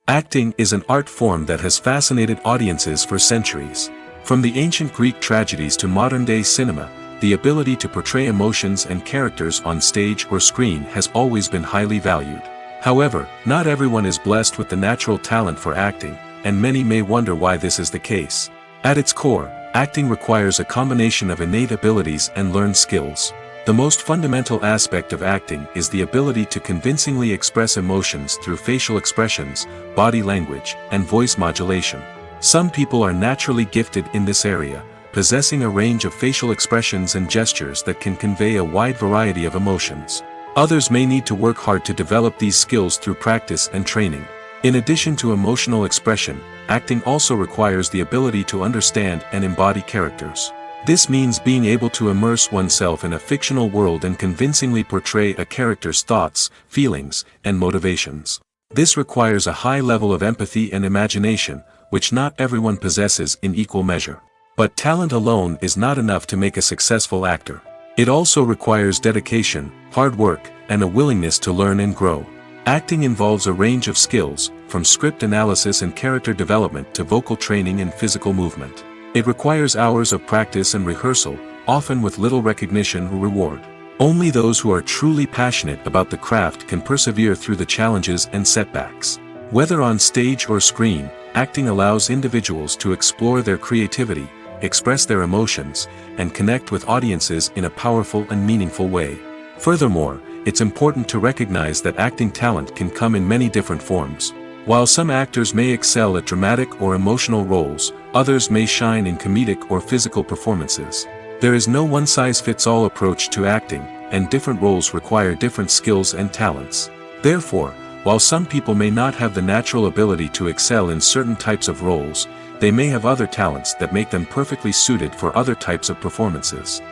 Acting is an art form that has fascinated audiences for centuries. From the ancient Greek tragedies to modern-day cinema, the ability to portray emotions and characters on stage or screen has always been highly valued. However, not everyone is blessed with the natural talent for acting, and many may wonder why this is the case. At its core, acting requires a combination of innate abilities and learned skills. The most fundamental aspect of acting is the ability to convincingly express emotions through facial expressions, body language, and voice modulation. Some people are naturally gifted in this area, possessing a range of facial expressions and gestures that can convey a wide variety of emotions. Others may need to work hard to develop these skills through practice and training. In addition to emotional expression, acting also requires the ability to understand and embody characters. This means being able to immerse oneself in a fictional world and convincingly portray a character's thoughts, feelings, and motivations. This requires a high level of empathy and imagination, which not everyone possesses in equal measure. But talent alone is not enough to make a successful actor. It also requires dedication, hard work, and a willingness to learn and grow. Acting involves a range of skills, from script analysis and character development to vocal training and physical movement. It requires hours of practice and rehearsal, often with little recognition or reward. Only those who are truly passionate about the craft can persevere through the challenges and setbacks. Whether on stage or screen, acting allows individuals to explore their creativity, express their emotions, and connect with audiences in a powerful and meaningful way. Furthermore, it's important to recognize that acting talent can come in many different forms. While some actors may excel at dramatic or emotional roles, others may shine in comedic or physical performances. There is no one-size-fits-all approach to acting, and different roles require different skills and talents. Therefore, While some people may not have the natural ability to excel in certain types of roles, they may have other talents that make them perfectly suited for other types of performances.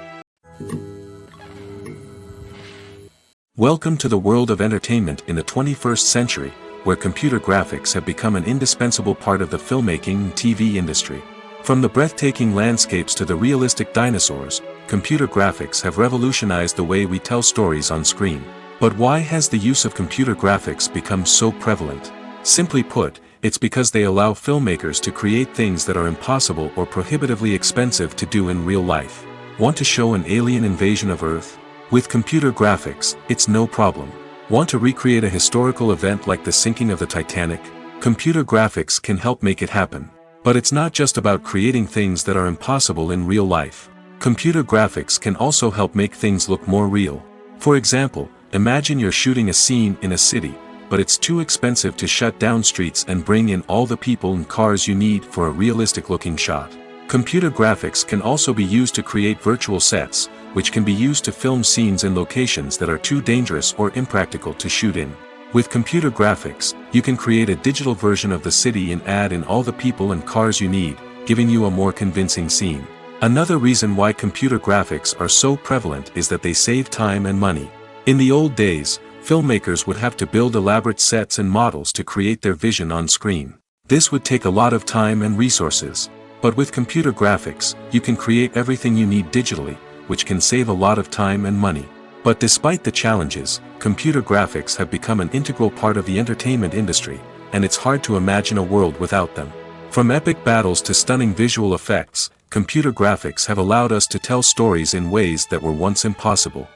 Welcome to the world of entertainment in the 21st century, where computer graphics have become an indispensable part of the filmmaking and TV industry. From the breathtaking landscapes to the realistic dinosaurs, computer graphics have revolutionized the way we tell stories on screen. But why has the use of computer graphics become so prevalent? Simply put, it's because they allow filmmakers to create things that are impossible or prohibitively expensive to do in real life. Want to show an alien invasion of Earth? With computer graphics, it's no problem. Want to recreate a historical event like the sinking of the Titanic? Computer graphics can help make it happen. But it's not just about creating things that are impossible in real life. Computer graphics can also help make things look more real. For example, imagine you're shooting a scene in a city, but it's too expensive to shut down streets and bring in all the people and cars you need for a realistic-looking shot. Computer graphics can also be used to create virtual sets, which can be used to film scenes in locations that are too dangerous or impractical to shoot in. With computer graphics, you can create a digital version of the city and add in all the people and cars you need, giving you a more convincing scene. Another reason why computer graphics are so prevalent is that they save time and money. In the old days, filmmakers would have to build elaborate sets and models to create their vision on screen. This would take a lot of time and resources. But with computer graphics, you can create everything you need digitally, which can save a lot of time and money. But despite the challenges, computer graphics have become an integral part of the entertainment industry, and it's hard to imagine a world without them. From epic battles to stunning visual effects, computer graphics have allowed us to tell stories in ways that were once impossible.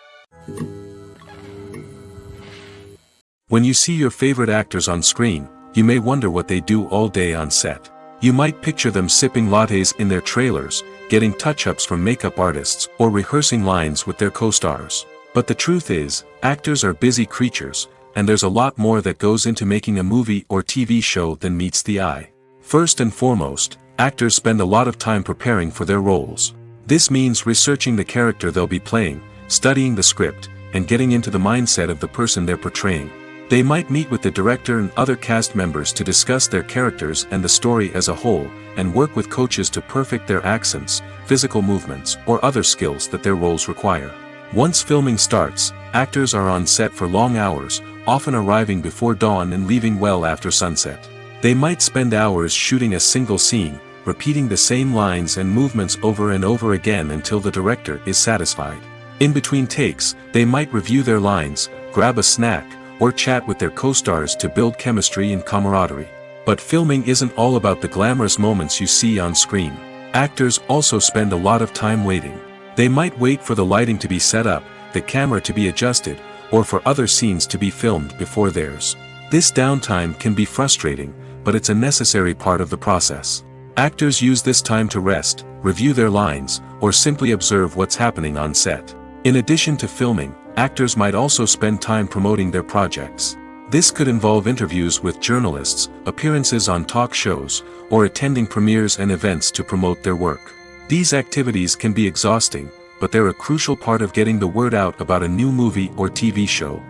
When you see your favorite actors on screen, you may wonder what they do all day on set. You might picture them sipping lattes in their trailers, getting touch-ups from makeup artists, or rehearsing lines with their co-stars. But the truth is, actors are busy creatures, and there's a lot more that goes into making a movie or TV show than meets the eye. First and foremost, actors spend a lot of time preparing for their roles. This means researching the character they'll be playing, studying the script, and getting into the mindset of the person they're portraying. They might meet with the director and other cast members to discuss their characters and the story as a whole, and work with coaches to perfect their accents, physical movements, or other skills that their roles require. Once filming starts, actors are on set for long hours, often arriving before dawn and leaving well after sunset. They might spend hours shooting a single scene, repeating the same lines and movements over and over again until the director is satisfied. In between takes, they might review their lines, grab a snack, or chat with their co-stars to build chemistry and camaraderie. But filming isn't all about the glamorous moments you see on screen. Actors also spend a lot of time waiting. They might wait for the lighting to be set up, the camera to be adjusted, or for other scenes to be filmed before theirs. This downtime can be frustrating, but it's a necessary part of the process. Actors use this time to rest, review their lines, or simply observe what's happening on set. In addition to filming, actors might also spend time promoting their projects. This could involve interviews with journalists, appearances on talk shows, or attending premieres and events to promote their work. These activities can be exhausting, but they're a crucial part of getting the word out about a new movie or TV show.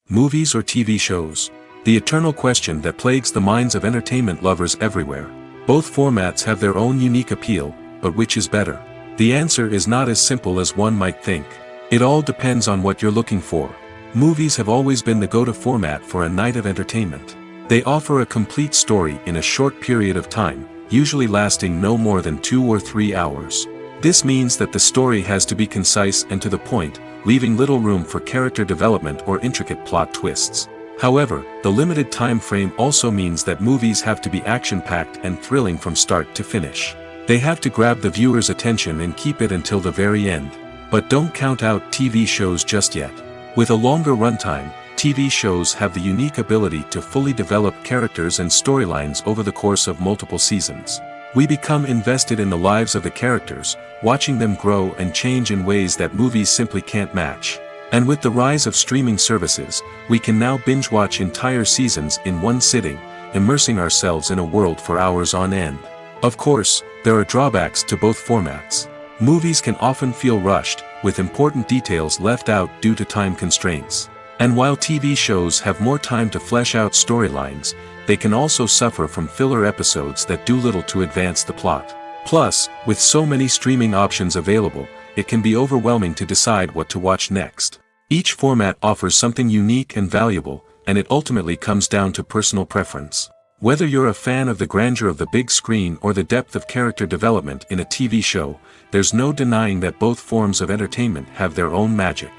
Movies or TV shows? The eternal question that plagues the minds of entertainment lovers everywhere. Both formats have their own unique appeal, but which is better? The answer is not as simple as one might think. It all depends on what you're looking for. Movies have always been the go-to format for a night of entertainment. They offer a complete story in a short period of time, usually lasting no more than 2 or 3 hours. This means that the story has to be concise and to the point, leaving little room for character development or intricate plot twists. However, the limited time frame also means that movies have to be action-packed and thrilling from start to finish. They have to grab the viewer's attention and keep it until the very end. But don't count out TV shows just yet. With a longer runtime, TV shows have the unique ability to fully develop characters and storylines over the course of multiple seasons. We become invested in the lives of the characters, watching them grow and change in ways that movies simply can't match. And with the rise of streaming services, we can now binge-watch entire seasons in one sitting, immersing ourselves in a world for hours on end. Of course, there are drawbacks to both formats. Movies can often feel rushed, with important details left out due to time constraints. And while TV shows have more time to flesh out storylines, they can also suffer from filler episodes that do little to advance the plot. Plus, with so many streaming options available, it can be overwhelming to decide what to watch next. Each format offers something unique and valuable, and it ultimately comes down to personal preference. Whether you're a fan of the grandeur of the big screen or the depth of character development in a TV show, there's no denying that both forms of entertainment have their own magic.